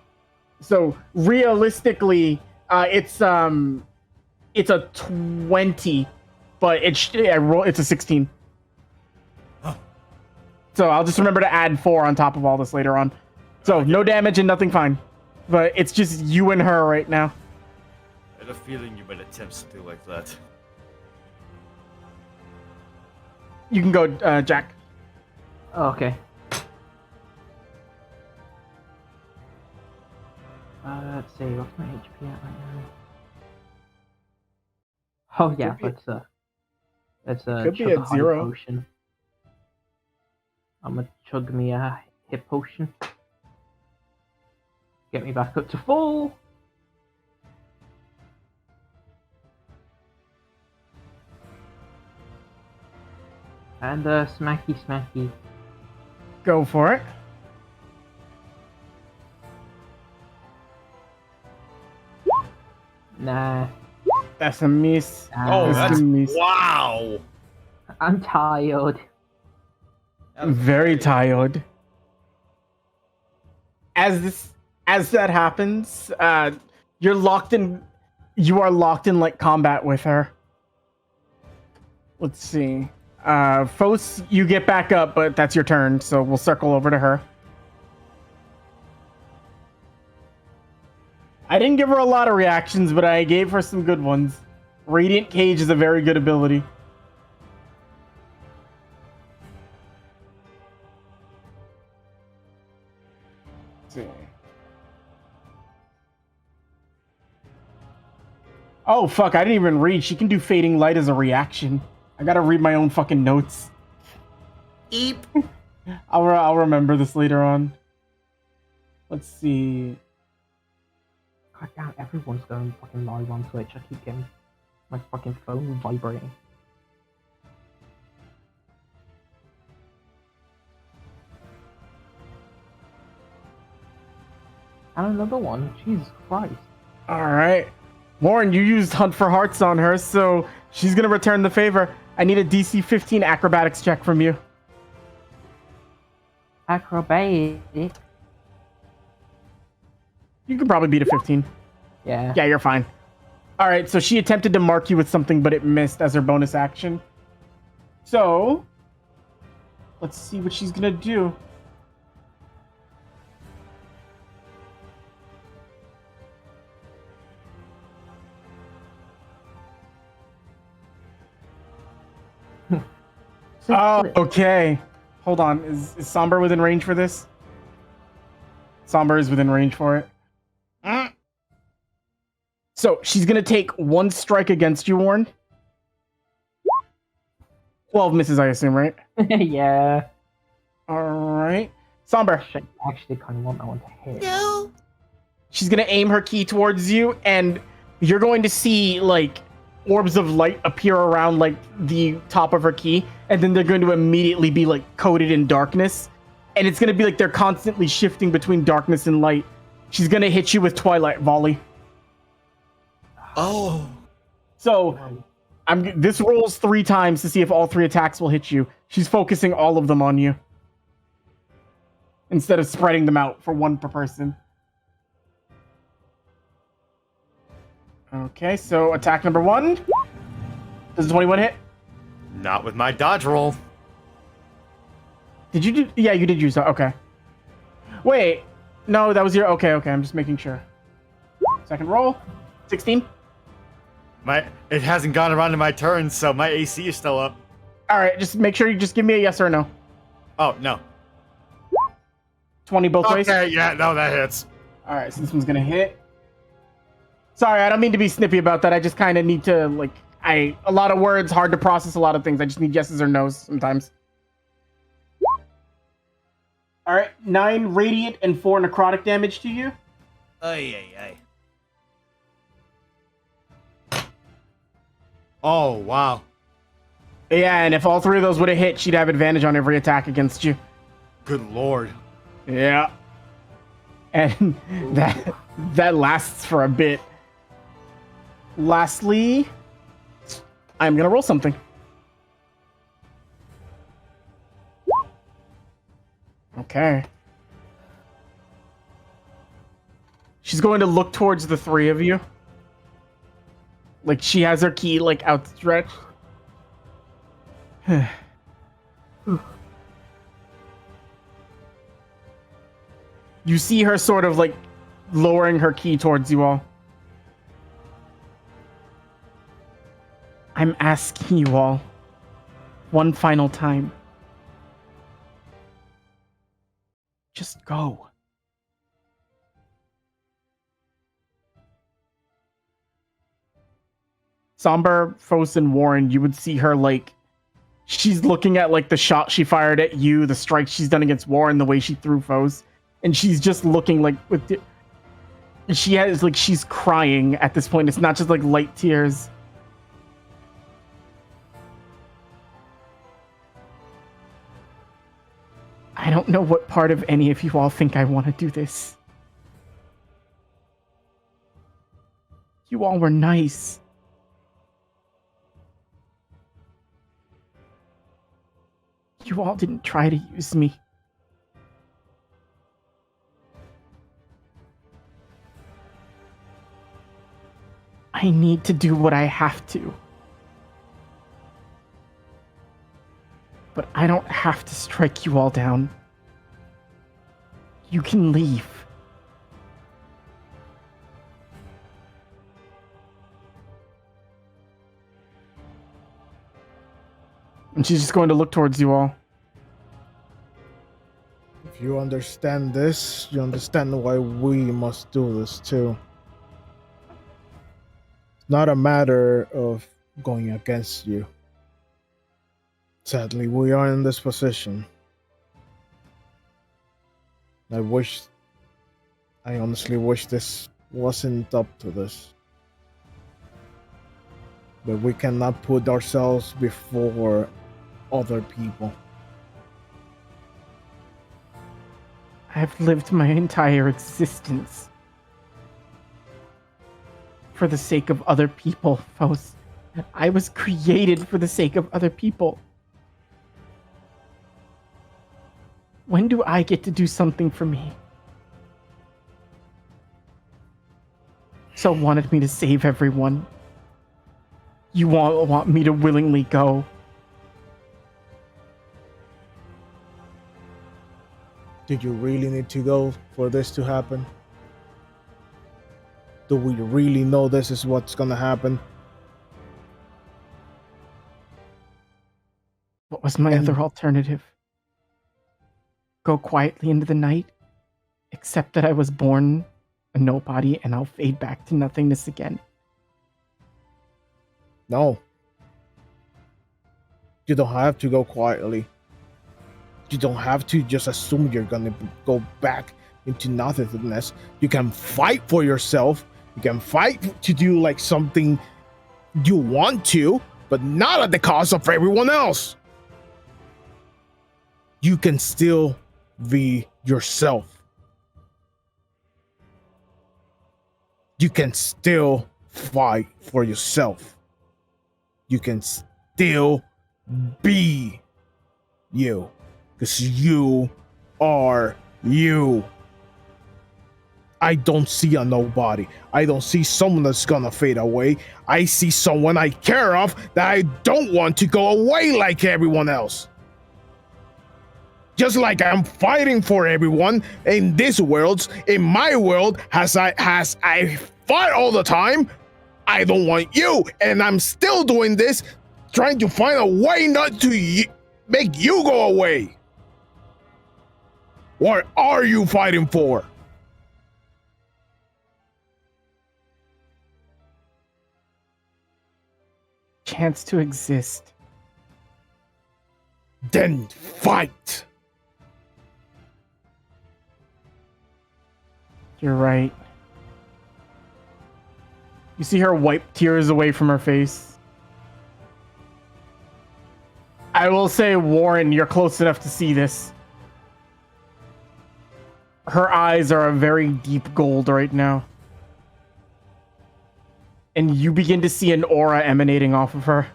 So realistically, it's a 20, but it's a 16. So I'll just remember to add 4 on top of all this later on. So no damage and nothing fine. But it's just you and her right now. I had a feeling you might attempt something like that. You can go, Jack. Oh, okay. Let's see, what's my HP at right now? Oh yeah, let's Could be chug a at high 0. potion. I'm gonna chug me a hit potion. Get me back up to full. And smacky. Go for it. Nah, That's a miss. Oh, That's that's a miss. wow. I'm tired. Very tired. As that happens, you are locked in like combat with her. Let's see. Fos, you get back up, but that's your turn, so we'll circle over to her. I didn't give her a lot of reactions, but I gave her some good ones. Radiant Cage is a very good ability. Let's see. Oh, fuck, I didn't even read. She can do Fading Light as a reaction. I gotta read my own fucking notes. Eep. I'll remember this later on. Let's see. God damn, everyone's going fucking live on Twitch. I keep getting my fucking phone vibrating. And another one. Jesus Christ. Alright. Warren, you used Hunt for Hearts on her, so she's gonna return the favor. I need a DC 15 acrobatics check from you. Acrobatic. You can probably beat a 15. Yeah. Yeah, you're fine. Alright, so she attempted to mark you with something, but it missed as her bonus action. So, let's see what she's gonna do. Oh, okay. Hold on. Is Somber within range for this? Somber is within range for it. So she's gonna take 1 strike against you, Warren. 12 misses, I assume, right? Yeah. Alright. Somber. I actually kind of want that one to hit. No. She's gonna aim her key towards you, and you're going to see, like, orbs of light appear around, like, the top of her key, and then they're going to immediately be, like, coated in darkness. And it's gonna be like they're constantly shifting between darkness and light. She's gonna hit you with Twilight Volley. Oh. So, this rolls 3 times to see if all 3 attacks will hit you. She's focusing all of them on you, instead of spreading them out for 1 per person. Okay, so attack number 1. Does a 21 hit? Not with my dodge roll. Did you do? Yeah, you did use that. Okay. Wait. No, that was your... Okay, I'm just making sure. Second roll. 16. It hasn't gone around to my turn, so my AC is still up. Alright, just make sure you just give me a yes or a no. Oh, no. 20 both ways? Okay, yeah, no, that hits. Alright, so this one's gonna hit. Sorry, I don't mean to be snippy about that. I just kind of need to, like... A lot of words, hard to process a lot of things. I just need yeses or nos sometimes. All right, 9 radiant and 4 necrotic damage to you. Ay. Oh, wow. Yeah, and if all 3 of those would have hit, she'd have advantage on every attack against you. Good lord. Yeah. And that lasts for a bit. Lastly, I'm gonna roll something. Okay. She's going to look towards the 3 of you. Like she has her key like outstretched. You see her sort of like lowering her key towards you all. I'm asking you all one final time. Just go. Somber, Fos, and Warren, you would see her like she's looking at like the shot she fired at you, the strike she's done against Warren, the way she threw Fos, and she's just looking like with she has like she's crying at this point. It's not just like light tears. I don't know what part of any of you all think I want to do this. You all were nice. You all didn't try to use me. I need to do what I have to. But I don't have to strike you all down. You can leave. And she's just going to look towards you all. If you understand this, you understand why we must do this too. It's not a matter of going against you. Sadly, we are in this position. I honestly wish this wasn't up to this. But we cannot put ourselves before other people. I've lived my entire existence for the sake of other people, Fos. I was created for the sake of other people. When do I get to do something for me? So wanted me to save everyone. You all want me to willingly go. Did you really need to go for this to happen? Do we really know this is what's gonna happen? What was my other alternative? Go quietly into the night, accept that I was born a nobody, and I'll fade back to nothingness again. No. You don't have to go quietly. You don't have to just assume you're gonna go back into nothingness. You can fight for yourself. You can fight to do like something you want to, but not at the cost of everyone else. You can still be yourself. You can still fight for yourself. You can still be you. Because you are you. I don't see a nobody. I don't see someone that's gonna fade away. I see someone I care of that I don't want to go away like everyone else. Just like I'm fighting for everyone in this world, in my world, as I fight all the time, I don't want you, and I'm still doing this, trying to find a way not to make you go away. What are you fighting for? chance to exist. Then fight. You're right. You see her wipe tears away from her face. I will say, Warren, you're close enough to see this. Her eyes are a very deep gold right now. And you begin to see an aura emanating off of her.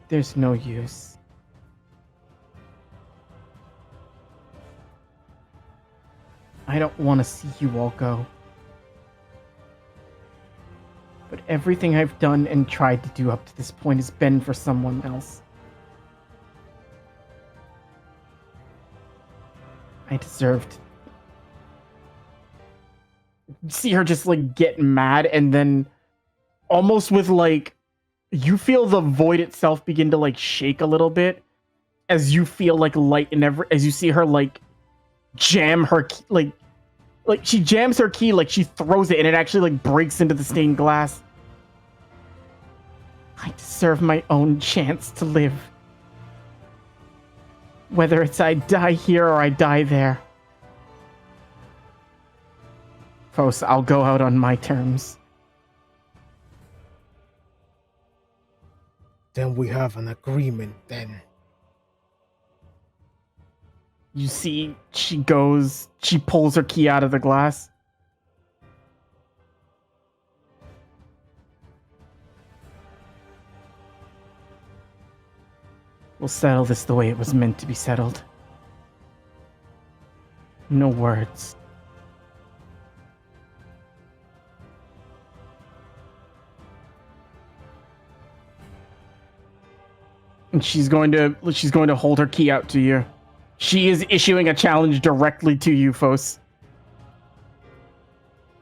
There's no use. I don't want to see you all go. But everything I've done and tried to do up to this point has been for someone else. I deserved. See her just like get mad, and then almost with like, you feel the void itself begin to like shake a little bit as you feel like light in as you see her like jam her key, like she jams her key, like she throws it and it actually like breaks into the stained glass. I deserve my own chance to live. Whether it's I die here or I die there. Fos, I'll go out on my terms. Then we have an agreement then. You see, she pulls her key out of the glass. We'll settle this the way it was meant to be settled. No words. And she's going to hold her key out to you. She is issuing a challenge directly to you, Fos.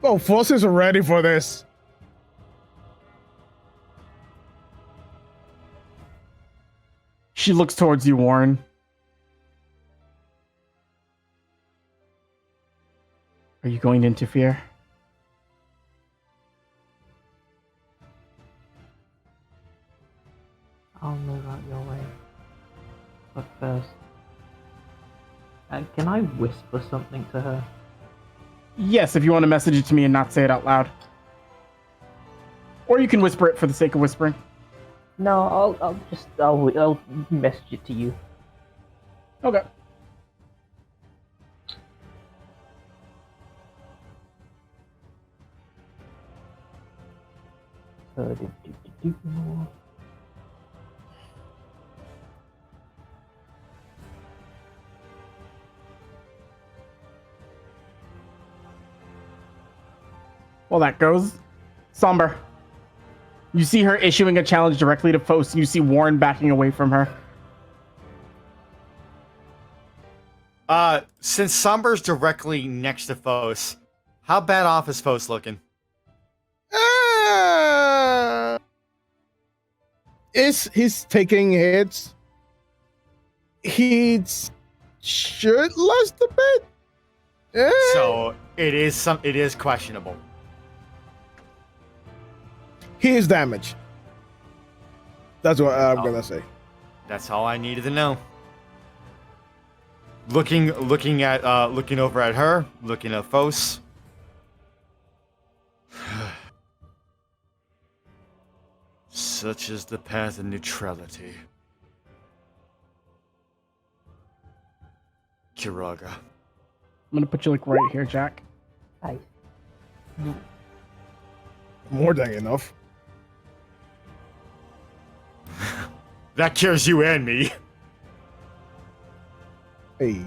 Oh, Fos is ready for this. She looks towards you, Warren. Are you going to interfere? I'll move out your way. But first, can I whisper something to her? Yes, if you want to message it to me and not say it out loud. Or you can whisper it for the sake of whispering. No, I'll message it to you. Okay. Well, that goes. Somber. You see her issuing a challenge directly to Fos, and you see Warren backing away from her. Since Somber's directly next to Fos, how bad off is Fos looking? He's taking hits. He should last a bit. So it is questionable. He is damaged. That's what I'm gonna say. That's all I needed to know. Looking over at her, looking at Fos. Such is the path of neutrality. Kiraga. I'm gonna put you like right here, Jack. Hi. More than enough. That cures you and me. Hey.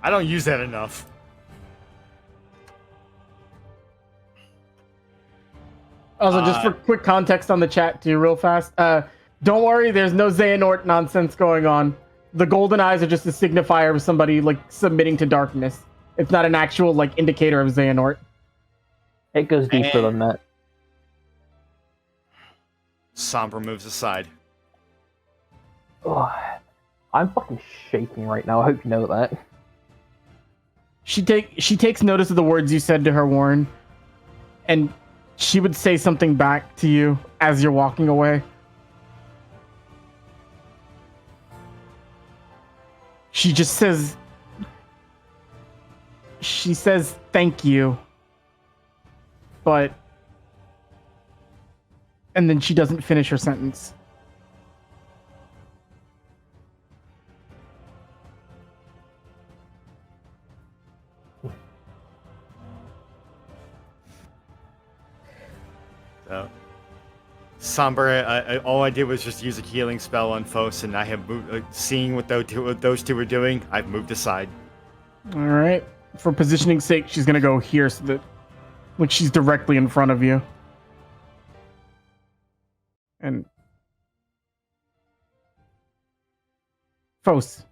I don't use that enough. Also, just for quick context on the chat too, real fast. Don't worry, there's no Xehanort nonsense going on. The golden eyes are just a signifier of somebody like submitting to darkness. It's not an actual like indicator of Xehanort. It goes deeper than that. Somber moves aside. Oh, I'm fucking shaking right now. I hope you know that. She takes notice of the words you said to her, Warren, and she would say something back to you as you're walking away. She just says, thank you, but, and then she doesn't finish her sentence. So, Somber, all I did was just use a healing spell on Fos, and I have moved, seeing what those two were doing, I've moved aside. All right. For positioning's sake, she's going to go here so that when she's directly in front of you. And Fos.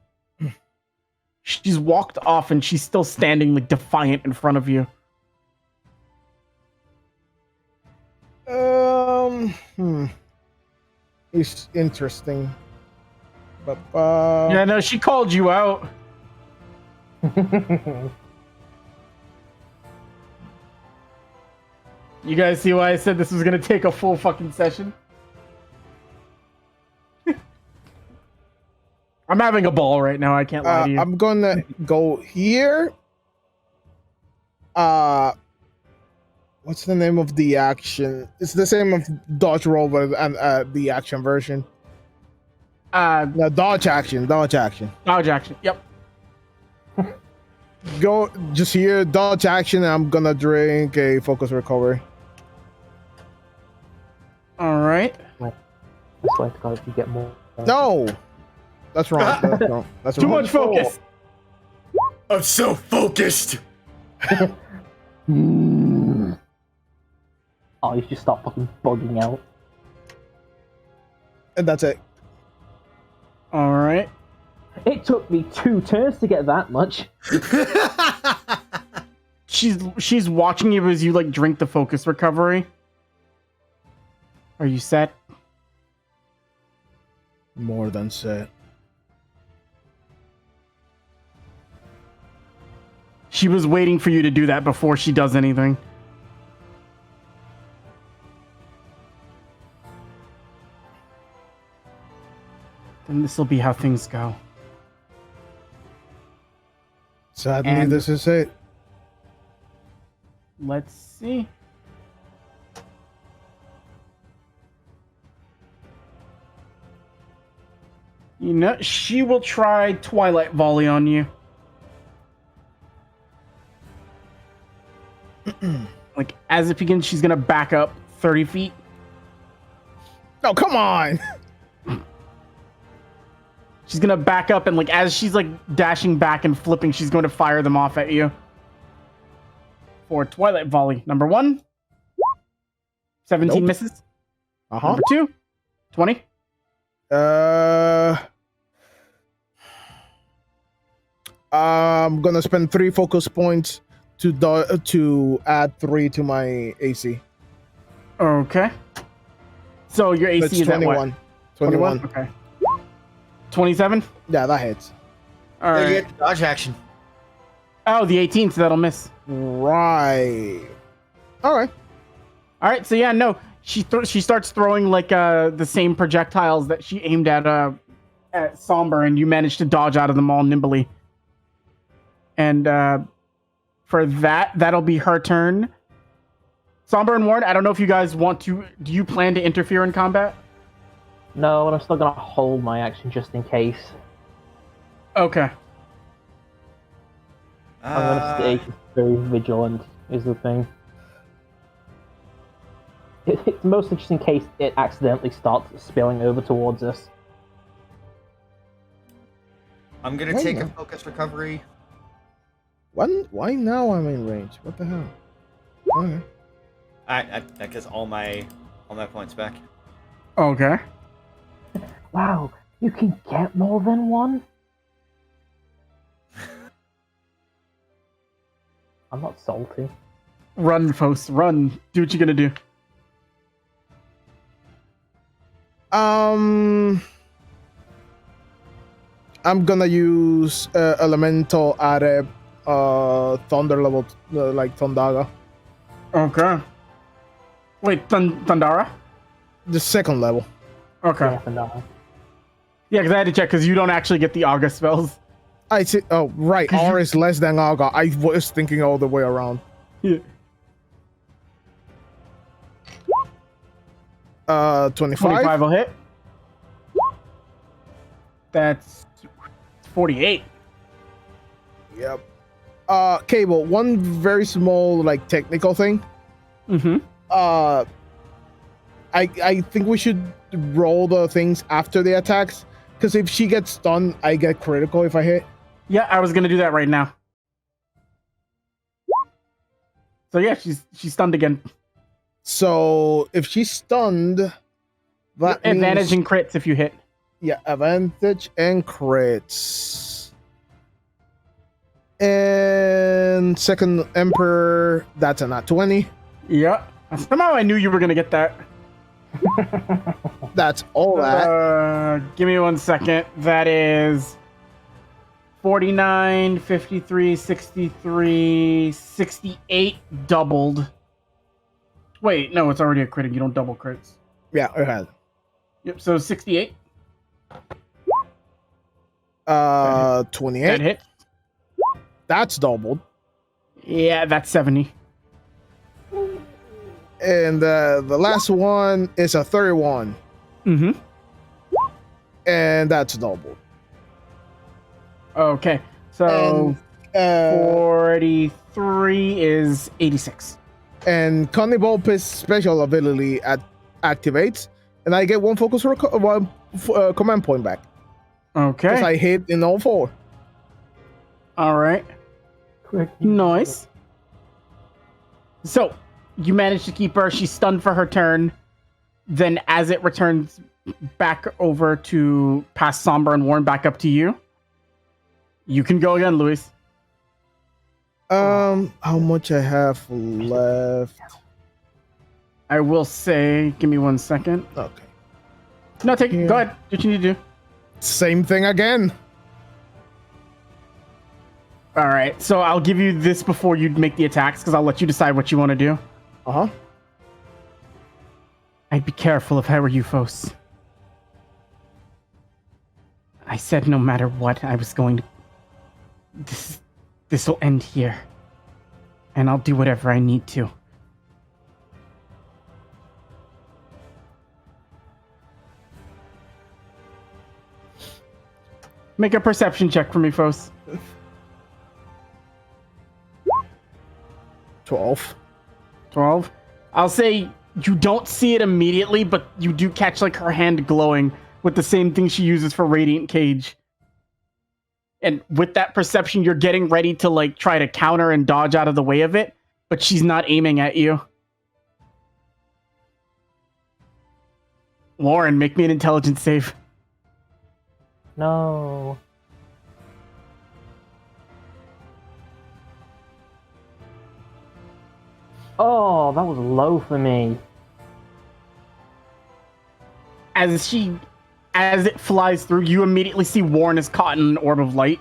She's walked off and she's still standing like defiant in front of you. It's interesting. But Yeah, no, she called you out. You guys see why I said this was gonna take a full fucking session? I'm having a ball right now, I can't lie to you. I'm gonna go here. What's the name of the action? It's the same of dodge roll, but the action version. No, dodge action. Dodge action. Yep. Go just here, dodge action. And I'm gonna drink a focus recovery. All right. I swear to God, if you get more. No, that's wrong. That's wrong. That's Too wrong. much focus. I'm so focused! Oh, you should stop fucking bugging out. And that's it. All right. It took me 2 turns to get that much. She's watching you as you like drink the focus recovery. Are you set? More than set. She was waiting for you to do that before she does anything. Then this will be how things go. Sadly, And- this is it. Let's see. You know, she will try Twilight Volley on you. Like, as it begins, she's gonna back up 30 feet. Oh, come on! She's gonna back up and, like, as she's, like, dashing back and flipping, she's going to fire them off at you. For Twilight Volley. Number 1. 17 Nope. misses. Uh-huh. Number 2. 20. I'm gonna spend 3 focus points to add 3 to my AC. Okay. So your AC That's is at what? 21. 21. Okay. 27? Yeah, that hits. All You right. get the dodge action. Oh, the 18, so that'll miss. Right. All right. All right, so yeah, no. She starts throwing, like, the same projectiles that she aimed at Somber, and you managed to dodge out of them all nimbly. And for that'll be her turn. Somber and Warren, I don't know if you guys want to... Do you plan to interfere in combat? No, but I'm still gonna hold my action just in case. Okay. I'm gonna stay very vigilant, is the thing. It's mostly just in case it accidentally starts spilling over towards us. I'm gonna Why take a not? focus recovery. Why now I'm in range? What the hell? Okay. That gets all my points back. Okay. Wow, you can get more than one? I'm not salty. Run, Fos, run. Do what you're gonna do. I'm gonna use elemental adept thunder level, like Thundaga. Okay. Wait, Thundara? The second level. Okay. Yeah, Thundara. Yeah, because I had to check because you don't actually get the August spells. I see. Oh, right. R is less than Aga. I was thinking all the way around. Yeah. 25. 25 will hit. That's 48. Yep. Cable, one very small, like, technical thing. Mm-hmm. I think we should roll the things after the attacks, because if she gets stunned, I get critical if I hit. Yeah, I was gonna do that right now. So yeah, she's stunned again. So if she's stunned, that Advantage means, and crits if you hit. yeah, advantage and crits. And second Emperor, that's a nat 20. Yeah. Somehow I knew you were gonna get that. That's all that. Give me 1 second. That is 49, 53, 63, 68 doubled. Wait, no, it's already a crit. You don't double crits. Yeah, I had. Yep, so 68. 28. That hit. That's doubled. Yeah, that's 70. And the last one is a 31. Mm-hmm. And that's doubled. Okay, so And, 43 is 86. and Connie Volpe's special ability activates, and I get one focus command point back. Okay. Because I hit in all four. All right. Quick. Nice. So, you managed to keep her. She's stunned for her turn. Then, as it returns back over to past Sombra and Warren, back up to you. You can go again, Luis. How much I have left? I will say, give me 1 second. Okay. No, go Yeah. ahead. Do what you need to do. Same thing again. All right. So, I'll give you this before you make the attacks, because I'll let you decide what you want to do. Uh-huh. I'd be careful if I were you, Fos. I said no matter what, I was going to... This will end here. And I'll do whatever I need to. Make a perception check for me, Fos. 12. 12. I'll say you don't see it immediately, but you do catch like her hand glowing with the same thing she uses for Radiant Cage. And with that perception, you're getting ready to like try to counter and dodge out of the way of it, but she's not aiming at you. Warren, make me an intelligence save. No. Oh, that was low for me. As it flies through, you immediately see Warren is caught in an orb of light.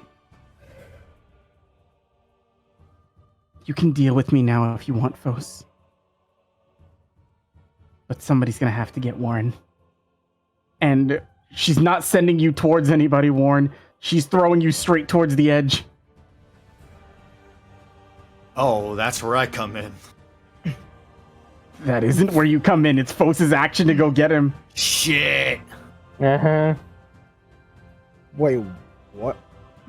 You can deal with me now if you want, Fos. But somebody's gonna have to get Warren. And she's not sending you towards anybody, Warren. She's throwing you straight towards the edge. Oh, that's where I come in. That isn't where you come in. It's Fos's action to go get him. Shit. Uh-huh. Wait, what?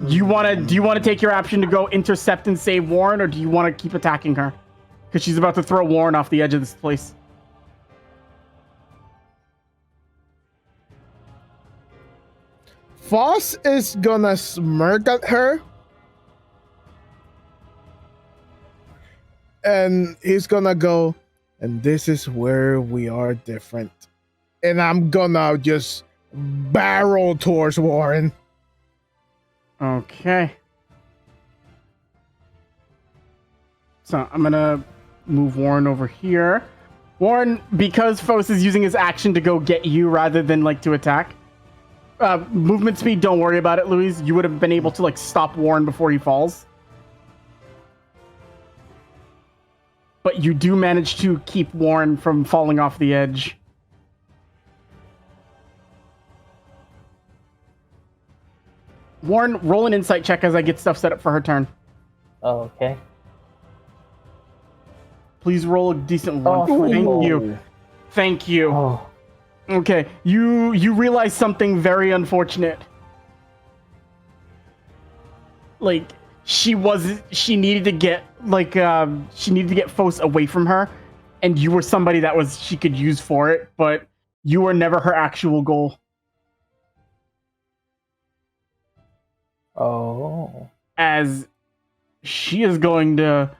Do you want to take your action to go intercept and save Warren, or do you want to keep attacking her? Because she's about to throw Warren off the edge of this place. Foss is gonna smirk at her. And he's gonna go, and this is where we are different. And I'm gonna just barrel towards Warren. Okay. So I'm gonna move Warren over here. Warren, because Fos is using his action to go get you rather than like to attack. Movement speed, don't worry about it, Louise. You would have been able to like stop Warren before he falls. but you do manage to keep Warren from falling off the edge. Warren, roll an insight check as I get stuff set up for her turn. Oh, okay. Please roll a decent one. Oh, Thank you. Thank you. Oh, Okay, you realize something very unfortunate. Like she needed to get Fos away from her, and you were somebody that she could use for it, but you were never her actual goal. oh. As she is going to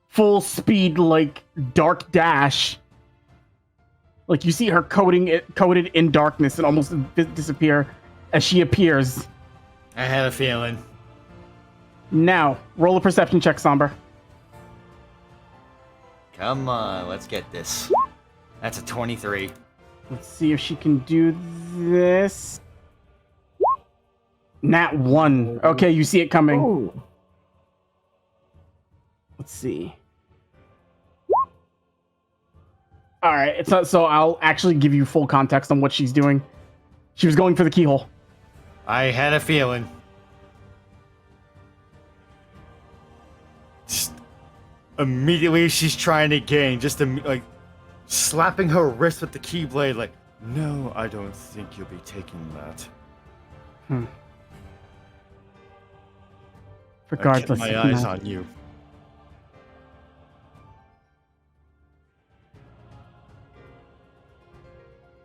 full speed like dark dash. Like you see her coated in darkness and almost disappear as she appears. I had a feeling. Now, roll a perception check, Somber. Come on, let's get this. That's a 23. Let's see if she can do this. Nat 1. Okay, you see it coming. Ooh. Let's see. All right, so I'll actually give you full context on what she's doing. She was going for the keyhole. I had a feeling. Just immediately she's trying to gain, just like slapping her wrist with the keyblade, like, no, I don't think you'll be taking that. Regardless, I kept my eyes on you.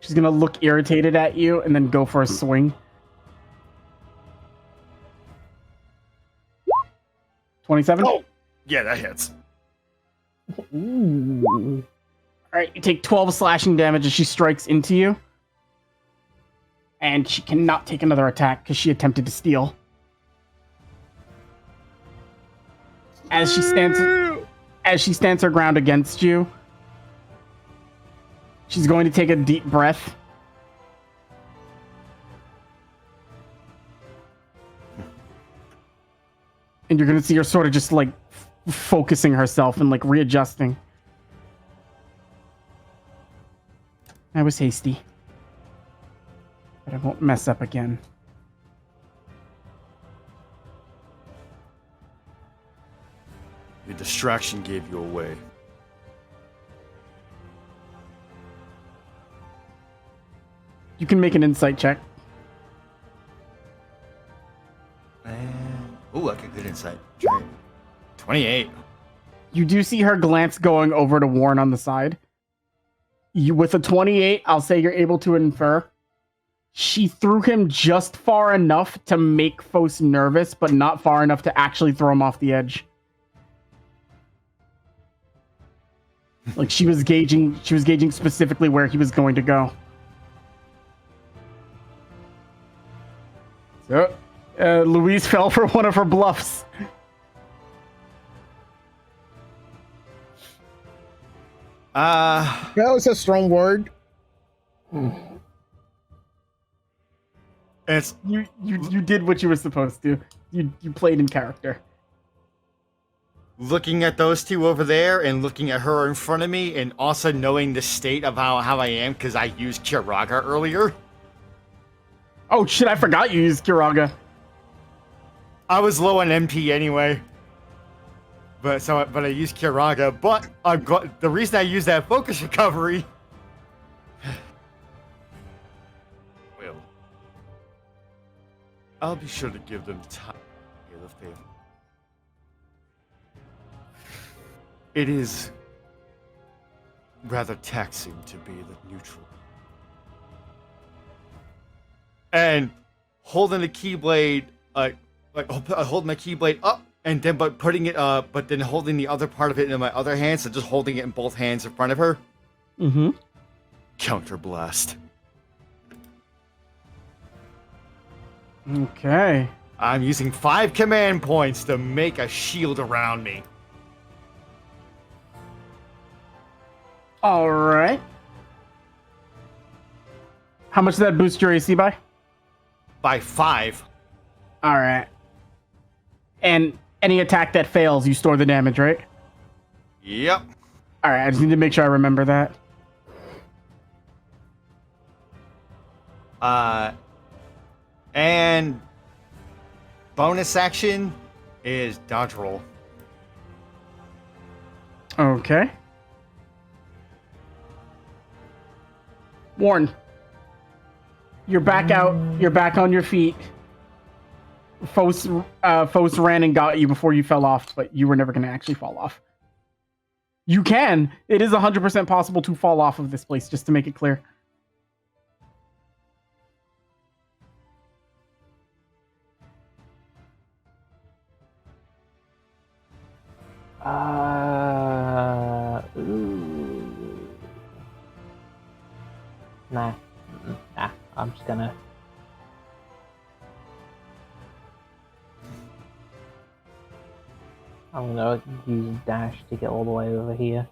She's gonna look irritated at you and then go for a swing. 27? Oh, yeah, that hits. Ooh. Alright, you take 12 slashing damage as she strikes into you. And she cannot take another attack because she attempted to steal. As she stands her ground against you, she's going to take a deep breath. And you're going to see her sort of just like focusing herself and like readjusting. I was hasty. But I won't mess up again. Your distraction gave you away. You can make an insight check. Ooh, like a good insight. Try 28. You do see her glance going over to Warren on the side. With a 28, I'll say you're able to infer. She threw him just far enough to make Fos nervous, but not far enough to actually throw him off the edge. Like she was gauging specifically where he was going to go. So, Louise fell for one of her bluffs. That was a strong word. It's You did what you were supposed to. You played in character. looking at those two over there and looking at her in front of me, and also knowing the state of how I am because I used Kiraga earlier. Oh shit! I forgot you used Kiraga. I was low on MP anyway, but I used Kiraga. But the reason I used that focus recovery. Well, I'll be sure to give them time. If they. It is rather taxing to be the neutral. And holding the keyblade, holding my keyblade up, and then but then holding the other part of it in my other hand, so just holding it in both hands in front of her. Mm-hmm. Counterblast. Okay. I'm using 5 command points to make a shield around me. All right. How much does that boost your AC by? By 5. All right. And any attack that fails, you store the damage, right? Yep. All right, I just need to make sure I remember that. And bonus action is dodge roll. Okay. Warren, you're back out. You're back on your feet. Fos ran and got you before you fell off, but you were never going to actually fall off. You can. It is 100% possible to fall off of this place, just to make it clear. Ooh. Nah, I'm just gonna. I'm gonna use dash to get all the way over here.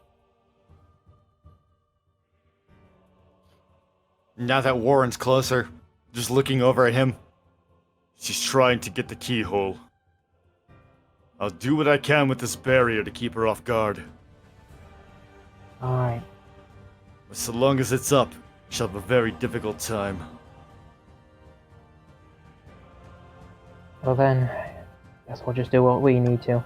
Now that Warren's closer, just looking over at him. She's trying to get the keyhole. I'll do what I can with this barrier to keep her off guard. Alright. But so long as it's up, she'll have a very difficult time. Well then, guess we'll just do what we need to.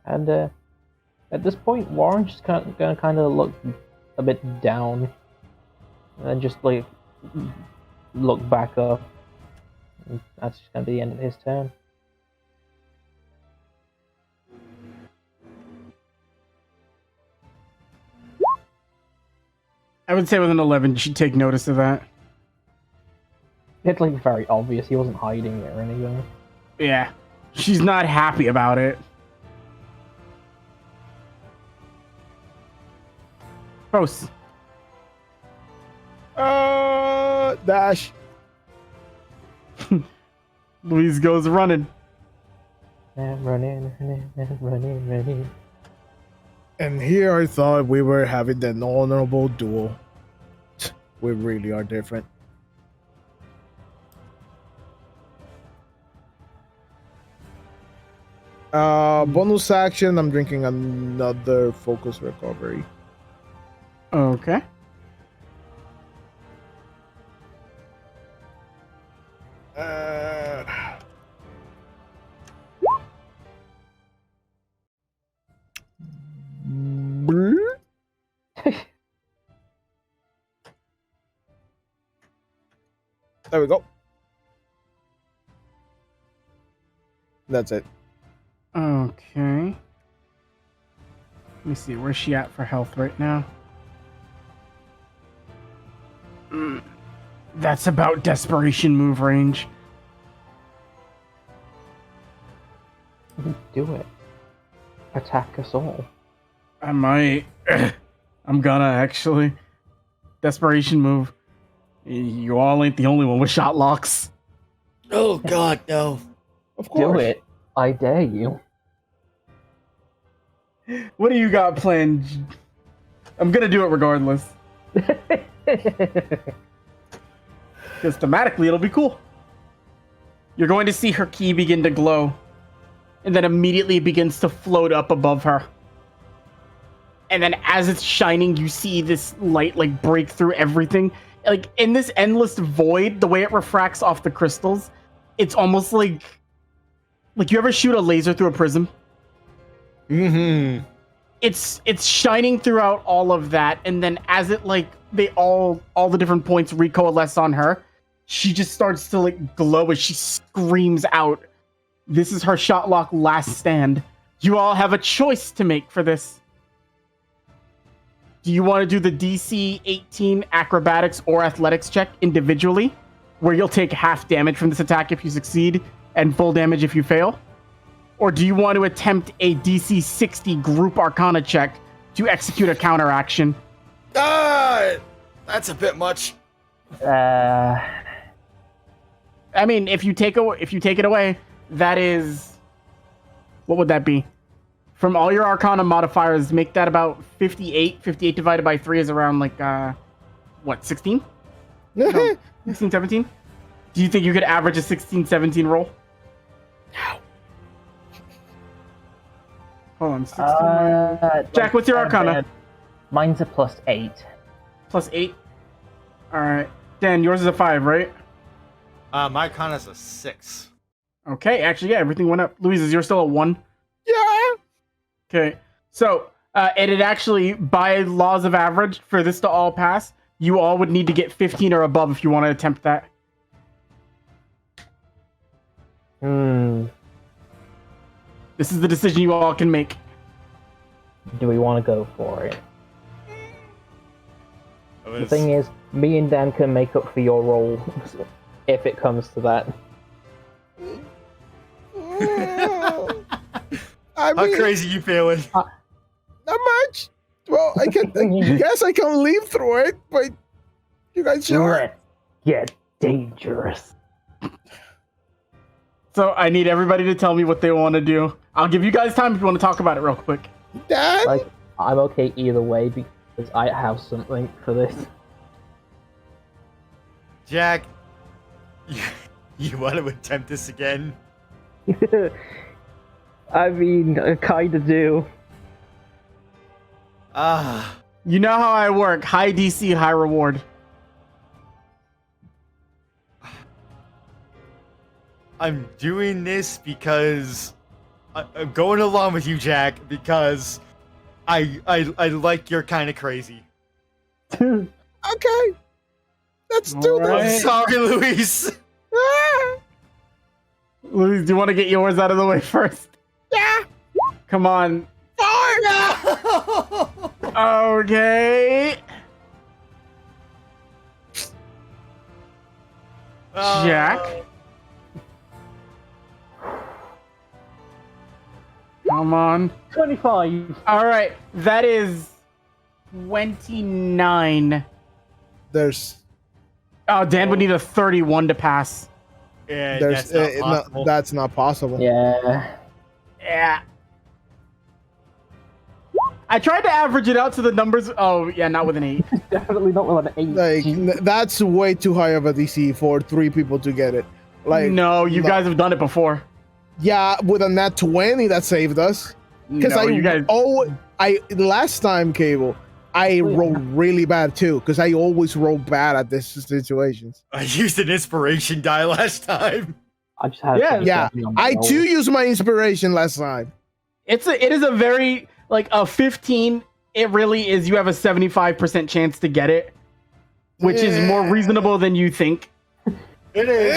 And at this point, Warren's just gonna kind of look a bit down, and then just like look back up. And that's just gonna be the end of his turn. I would say with an 11, she'd take notice of that. It's like very obvious. He wasn't hiding it or anything. Yeah. She's not happy about it. Gross. Dash. Louise goes running. Running. And here I thought we were having an honorable duel. We really are different. Bonus action, I'm drinking another focus recovery. Okay. There we go. That's it. Okay. Let me see. Where's she at for health right now? That's about desperation move range. Do it. Attack us all. I might. I'm gonna actually. Desperation move. You all ain't the only one with shot locks. Oh god, no. Of course. Do it. I dare you. What do you got planned? I'm gonna do it regardless. Because thematically, it'll be cool. You're going to see her key begin to glow. And then immediately it begins to float up above her. And then as it's shining, you see this light like break through everything. Like in this endless void, the way it refracts off the crystals, it's almost like you ever shoot a laser through a prism? Mm-hmm. It's shining throughout all of that, and then as it like they all the different points recoalesce on her, she just starts to like glow as she screams out. This is her shotlock last stand. You all have a choice to make for this. Do you want to do the DC 18 acrobatics or athletics check individually, where you'll take half damage from this attack if you succeed and full damage if you fail? Or do you want to attempt a DC 60 group arcana check to execute a counteraction? That's a bit much. I mean, if you take it away, that is, what would that be? From all your arcana modifiers, make that about 58. 58 divided by 3 is around like what, 16? No, 16, 17? Do you think you could average a 16, 17 roll? No. Hold on, 16. Jack, what's your Arcana? Mine's a +8. +8? Alright. Dan, yours is a 5, right? My Arcana's a 6. Okay, actually, yeah, everything went up. Louise, is yours still a 1? Yeah. Okay, so, and it actually, by laws of average, for this to all pass, you all would need to get 15 or above if you want to attempt that. This is the decision you all can make. Do we want to go for it? The Was- thing is, me and Dan can make up for your role if it comes to that. I How mean, crazy you feeling? not much. Well, I guess I can live through it, but you guys sure? Let's get dangerous. So I need everybody to tell me what they want to do. I'll give you guys time if you want to talk about it real quick. Dad? Like, I'm okay either way because I have something for this. Jack, you want to attempt this again? I mean, I kinda do. Ah, You know how I work. High DC, high reward. I'm doing this because I'm going along with you, Jack, because I like you're kind of crazy. Okay. Let's do Alright. I'm this. sorry, Luis. Ah, Louise, do you want to get yours out of the way first? yeah. Come on. No! Okay. Jack? Come on. 25. All right. That is 29. There's Oh, Dan would need a 31 to pass. Yeah, there's that's not possible. that's not possible. Yeah. Yeah. I tried to average it out to the numbers. Oh, yeah, not with an 8. Definitely not with an 8. Like that's way too high of a DC for 3 people to get it. Like No, you guys have done it before. yeah, with a nat 20 that saved us. Because No, you guys. last time Cable, I rolled really bad too. Because I always roll bad at this situations. I used an inspiration die last time. I just had Yeah, I too used my inspiration last time. It is a very like a 15. It really is. You have a 75% chance to get it, which is more reasonable than you think. It is.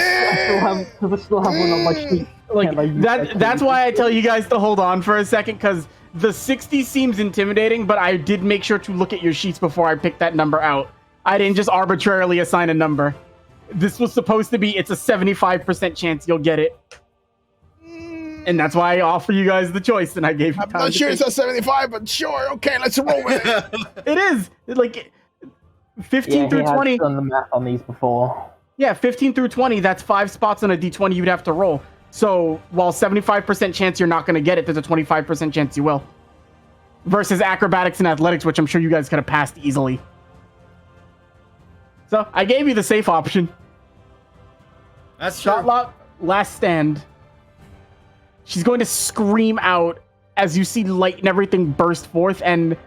I still have one on my sheet. Like Can't I use that. That's why I tell you guys to hold on for a second, because the 60 seems intimidating. But I did make sure to look at your sheets before I picked that number out. I didn't just arbitrarily assign a number. This was supposed to be. It's a 75% chance you'll get it. And that's why I offer you guys the choice, and I gave you I'm time not to sure think. it's a 75, but sure, okay, let's roll with it. It is like 15 Yeah, through he has 20. done the math on these before. Yeah, 15 through 20. That's 5 spots on a d20 you'd have to roll. So while 75% chance you're not going to get it, there's a 25% chance you will. Versus acrobatics and athletics, which I'm sure you guys could have passed easily. So I gave you the safe option. That's true. Shot lock, last stand. She's going to scream out as you see light and everything burst forth. And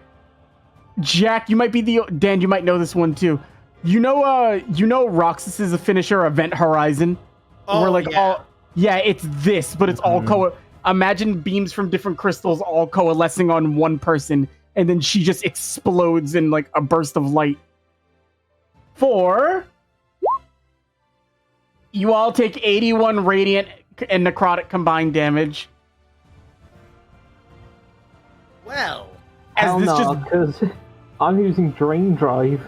Jack, you might be Dan, you might know this one too. You know Roxas's finisher, Event Horizon. Oh, Where like yeah. it's this, but it's all imagine beams from different crystals all coalescing on one person, and then she just explodes in like a burst of light. You all take 81 radiant and necrotic combined damage. Well, As this just because I'm using Drain Drive.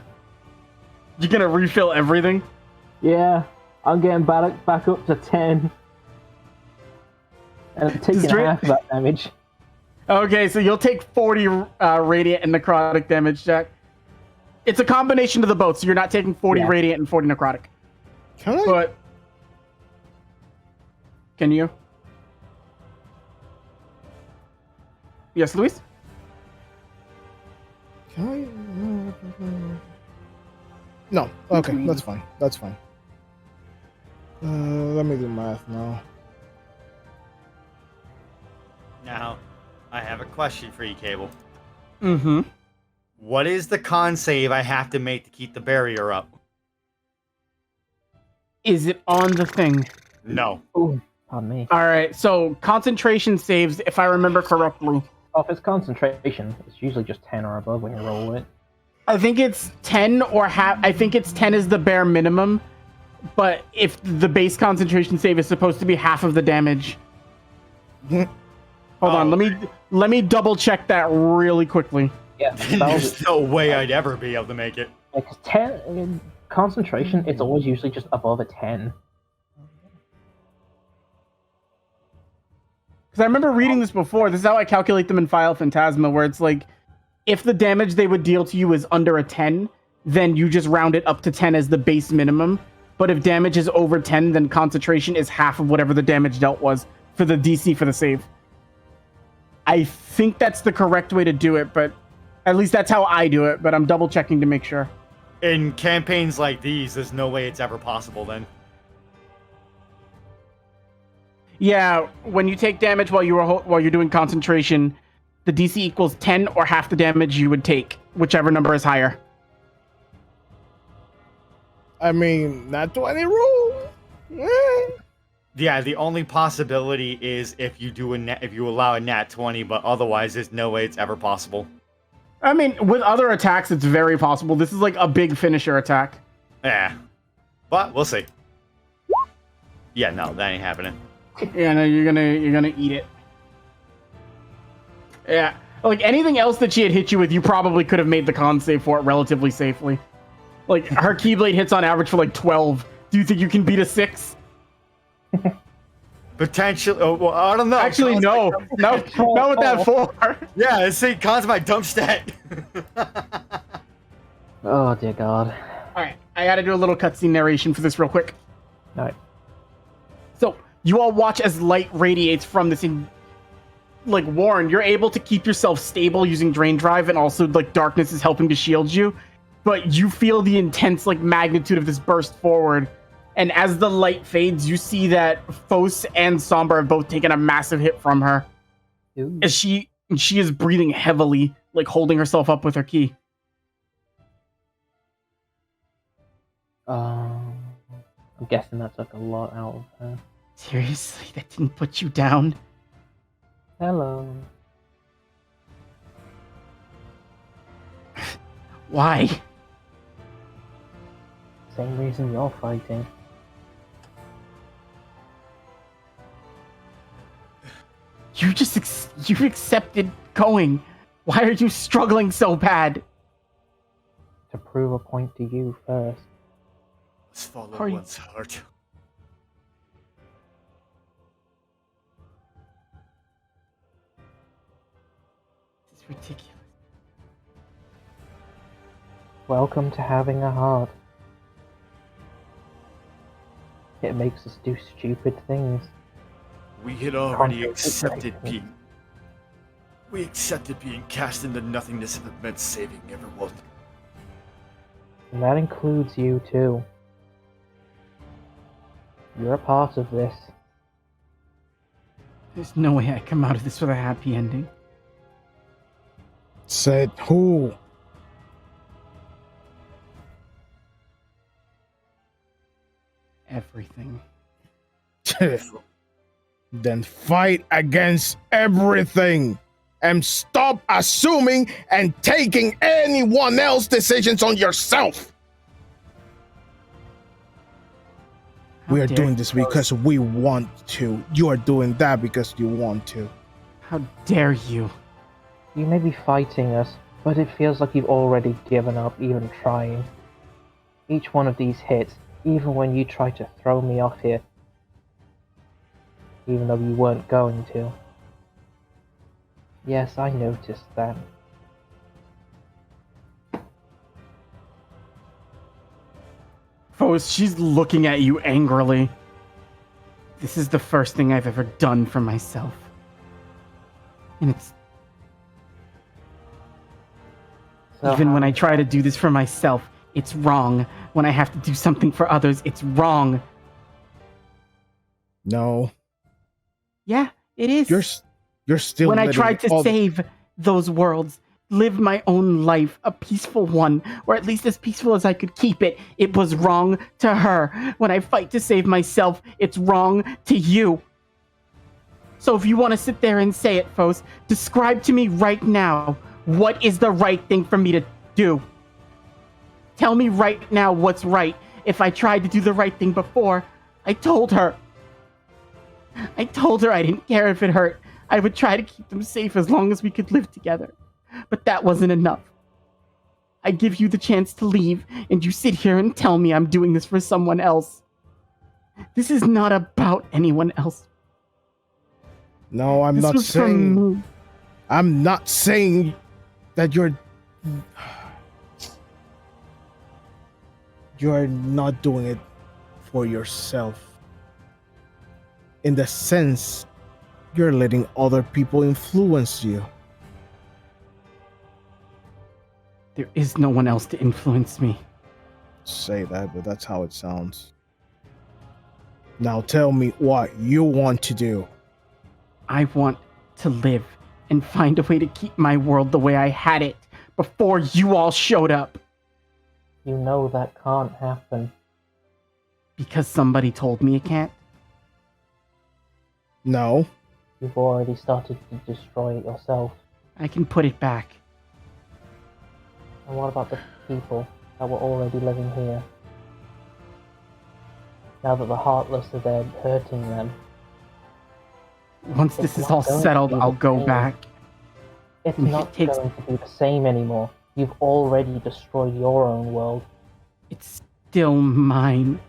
you're gonna refill everything. Yeah, I'm getting back up to 10. And I'm taking half of that damage. Okay, so you'll take 40 radiant and necrotic damage, Jack. It's a combination of the both, so you're not taking 40 radiant and 40 necrotic. Can I? But can you? Yes, Luis? No. Okay, that's fine. That's fine. Let me do math now. Now, I have a question for you, Cable. Mm-hmm. What is the con save I have to make to keep the barrier up? Is it on the thing? No. Ooh, pardon me. All right. So concentration saves, if I remember correctly. Oh, if it's concentration, it's usually just 10 or above when you roll it. I think it's 10 or half. I think it's 10 is the bare minimum. But if the base concentration save is supposed to be half of the damage. Hold on. Let me double check that really quickly. Yeah, There's no way I'd ever be able to make it. like 10 concentration, it's always usually just above a 10. Because I remember reading this before. This is how I calculate them in Final Phantasma, where it's like, if the damage they would deal to you is under a 10, then you just round it up to 10 as the base minimum. But if damage is over 10, then concentration is half of whatever the damage dealt was for the DC for the save. I think that's the correct way to do it, but at least that's how I do it, but I'm double checking to make sure. In campaigns like these, there's no way it's ever possible then. Yeah, when you take damage while you're doing concentration, the DC equals 10 or half the damage you would take, whichever number is higher. I mean, not 20 rule. Yeah, the only possibility is if you do if you allow a nat 20, but otherwise there's no way it's ever possible. I mean, with other attacks, it's very possible. This is like a big finisher attack. Yeah. But we'll see. Yeah, no, that ain't happening. Yeah, no, you're gonna eat it. Yeah, like anything else that she had hit you with, you probably could have made the con save for it relatively safely. Like her Keyblade hits on average for like 12. Do you think you can beat a 6? Potentially. Oh, well, I don't know. Actually, no. Not with that 4. Yeah, see, con's my dump stat. Oh, dear God. Alright, I gotta do a little cutscene narration for this real quick. No. So, you all watch as light radiates from this like, Warren, you're able to keep yourself stable using Drain Drive, and also, like, darkness is helping to shield you. But you feel the intense, like, magnitude of this burst forward. And as the light fades, you see that Fos and Somber have both taken a massive hit from her. Ooh. As she is breathing heavily, like, holding herself up with her key. I'm guessing that took a lot out of her. Seriously, that didn't put you down? Hello. Why? Same reason you're fighting. You accepted going. Why are you struggling so bad? To prove a point to you first. Let's follow Are you- one's heart. It's ridiculous. Welcome to having a heart. It makes us do stupid things. We had already Conflict accepted is being... We accepted being cast into nothingness if it meant saving everyone. And that includes you too. You're a part of this. There's no way I come out of this with a happy ending. Said who? Everything. Then fight against everything. And stop assuming and taking anyone else's decisions on yourself. How We are dare doing you. this because we want to. You are doing that because you want to. How dare you? You may be fighting us, but it feels like you've already given up even trying. Each one of these hits, even when you try to throw me off here, even though you weren't going to. Yes, I noticed that. Fos, she's looking at you angrily. This is the first thing I've ever done for myself. And it's... So Even when how- I try to do this for myself, It's wrong. When I have to do something for others, it's wrong. No, Yeah, it is. you're still. When I letting tried to all- save those worlds, live my own life, a peaceful one, or at least as peaceful as I could keep it, it was wrong to her. When I fight to save myself, it's wrong to you. So if you want to sit there and say it, Fos, describe to me right now, what is the right thing for me to do? Tell me right now what's right. If I tried to do the right thing before, I told her I didn't care if it hurt. I would try to keep them safe as long as we could live together. But that wasn't enough. I give you the chance to leave, and you sit here and tell me I'm doing this for someone else. This is not about anyone else. No, I'm This not was for saying. me. I'm not saying that you're not doing it for yourself. In the sense, you're letting other people influence you. There is no one else to influence me. Say that, but that's how it sounds. Now tell me what you want to do. I want to live and find a way to keep my world the way I had it before you all showed up. You know that can't happen. Because somebody told me it can't. No. You've already started to destroy it yourself. I can put it back. And what about the people that were already living here? Now that the Heartless are there hurting them, Once this It's is not all going to settled, be the I'll go same. back. it's If it not takes- going to be the same anymore. You've already destroyed your own world. It's still mine.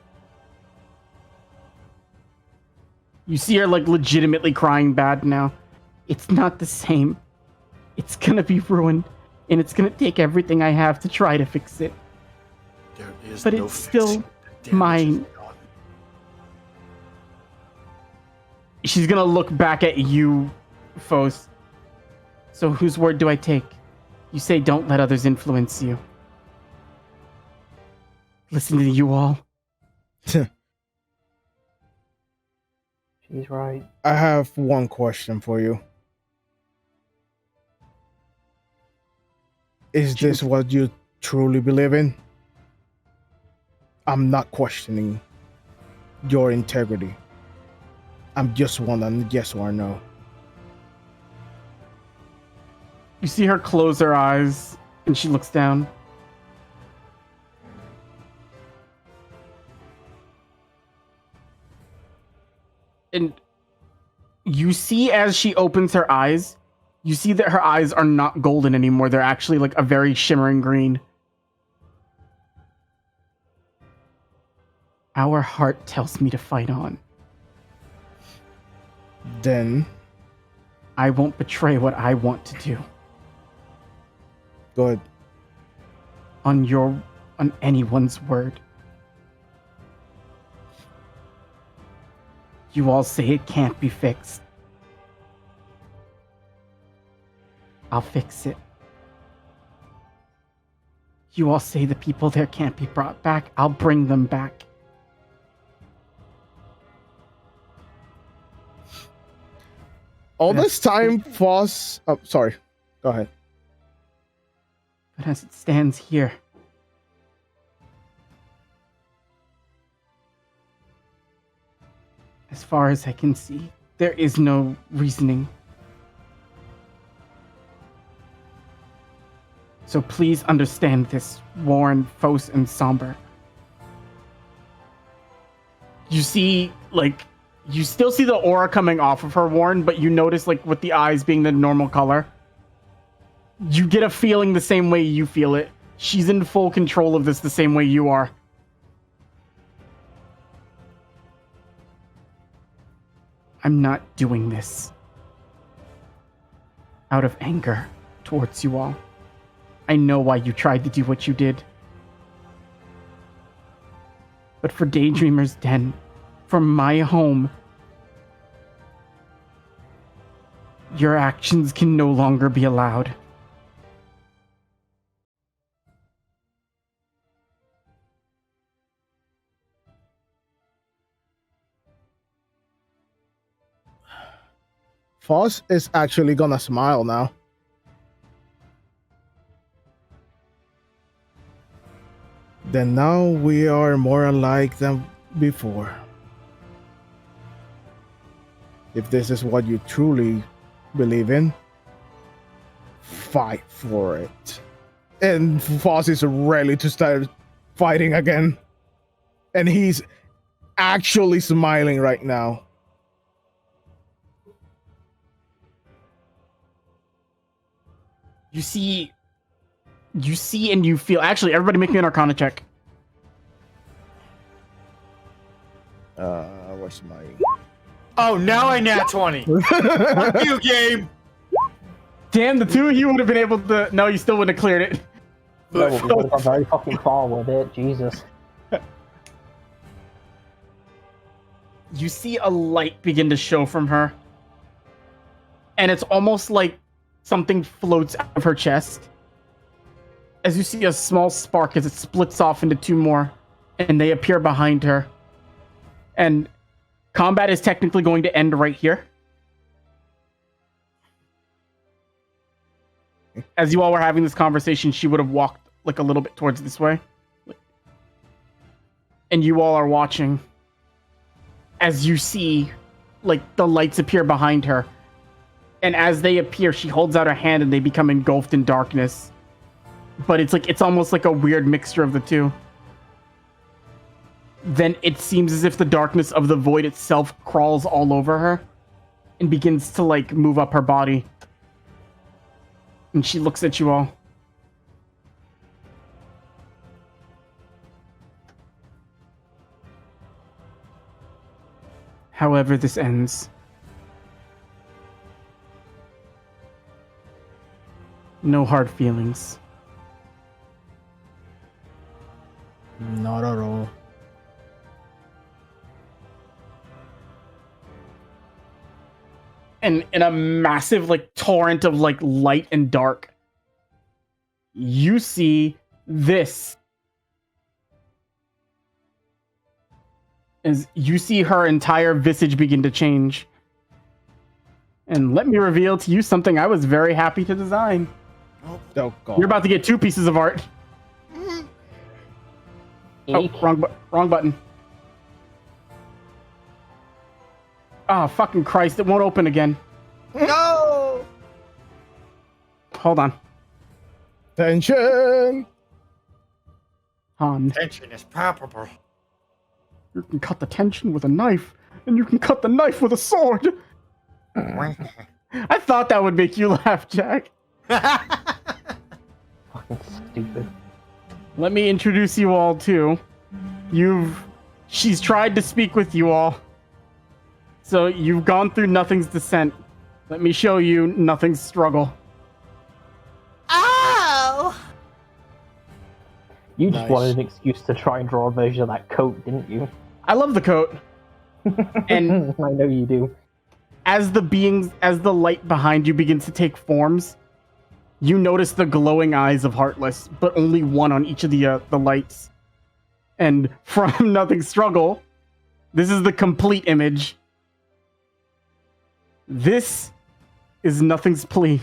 You see her like legitimately crying bad now. It's not the same. It's gonna be ruined, and it's gonna take everything I have to try to fix it. There is But no it's still fixing the damage mine. is done. She's gonna look back at you, Fos. So whose word do I take? You say don't let others influence you. Listen to you all. She's right. I have one question for you. Is this what you truly believe in? I'm not questioning your integrity. I'm just wondering yes or no. You see her close her eyes, and she looks down. And you see as she opens her eyes, you see that her eyes are not golden anymore. They're actually like a very shimmering green. Our heart tells me to fight on. Then I won't betray what I want to do. good. On anyone's word. You all say it can't be fixed. I'll fix it. You all say the people there can't be brought back. I'll bring them back. All That's- this time, Foss. Oh, sorry. Go ahead. But as it stands here, as far as I can see, there is no reasoning. So please understand this, Warren, Fos, and Somber. You see, you still see the aura coming off of her, Warren, but you notice, with the eyes being the normal color, you get a feeling the same way you feel it. She's in full control of this the same way you are. I'm not doing this out of anger towards you all. I know why you tried to do what you did. But for Daydreamer's Den, for my home, your actions can no longer be allowed. Foss is actually gonna smile now. Then now we are more alike than before. If this is what you truly believe in, fight for it. And Foss is ready to start fighting again. And he's actually smiling right now. You see and you feel. Actually, everybody make me an Arcana check. What's my... Oh, now I nat 20. Fuck you, game. Damn, the two of you would have been able to. No, you still wouldn't have cleared it. No, we would have gone very fucking far with it. Jesus. You see a light begin to show from her. And it's almost like something floats out of her chest. As you see a small spark as it splits off into two more. And they appear behind her. And combat is technically going to end right here. As you all were having this conversation, she would have walked like a little bit towards this way. And you all are watching as you see like the lights appear behind her. And as they appear, she holds out her hand and they become engulfed in darkness. But it's almost like a weird mixture of the two. Then it seems as if the darkness of the void itself crawls all over her and begins to like move up her body. And she looks at you all. However this ends, no hard feelings. Not at all. And in a massive like torrent of like light and dark, you see this. As you see her entire visage begin to change. And let me reveal to you something I was very happy to design. Oh, God. You're about to get two pieces of art. Oh, wrong button. Oh, fucking Christ, it won't open again. No! Hold on. Tension! Han, Tension is palpable. you can cut the tension with a knife, and you can cut the knife with a sword. I thought that would make you laugh, Jack. Fucking stupid. Let me introduce you all to... She's tried to speak with you all. So you've gone through Nothing's descent. Let me show you Nothing's struggle. Ow! You just Nice. wanted an excuse to try and draw a version of that coat, didn't you? I love the coat. And I know you do. as the light behind you begins to take forms, you notice the glowing eyes of Heartless, but only one on each of the lights. And from Nothing's struggle, this is the complete image. This is Nothing's plea.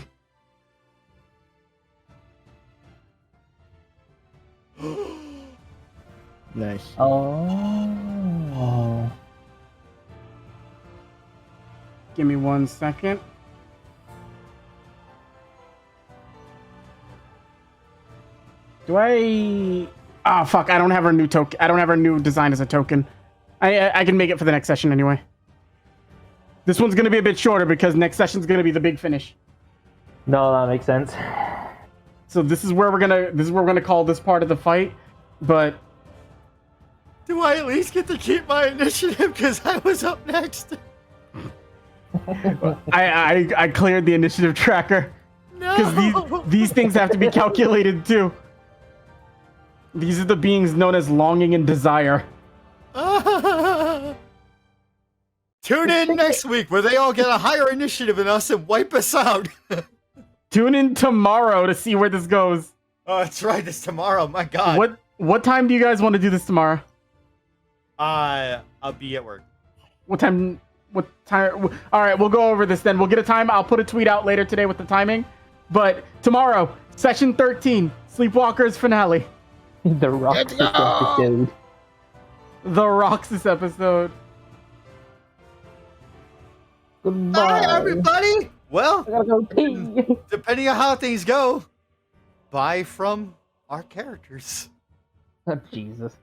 Nice. Oh. Give me 1 second. Do I... Ah, fuck, I don't have her new token. I don't have her new design as a token. I can make it for the next session anyway. This one's going to be a bit shorter because next session's going to be the big finish. No, that makes sense. So this is where we're gonna call this part of the fight. But Do I at least get to keep my initiative because I was up next? I cleared the initiative tracker because No! these things have to be calculated too. These are the beings known as longing and desire. Tune in next week where they all get a higher initiative than us and wipe us out. Tune in tomorrow to see where this goes. Oh, that's right. It's tomorrow. My God. What time do you guys want to do this tomorrow? I'll be at work. What time? what time. All right, we'll go over this then. We'll get a time. I'll put a tweet out later today with the timing. But tomorrow, session 13, Sleepwalkers finale. The Roxas episode. The Roxas episode. Goodbye. Bye, everybody. Well, I gotta go pee. depending on how things go, bye from our characters. Oh, Jesus.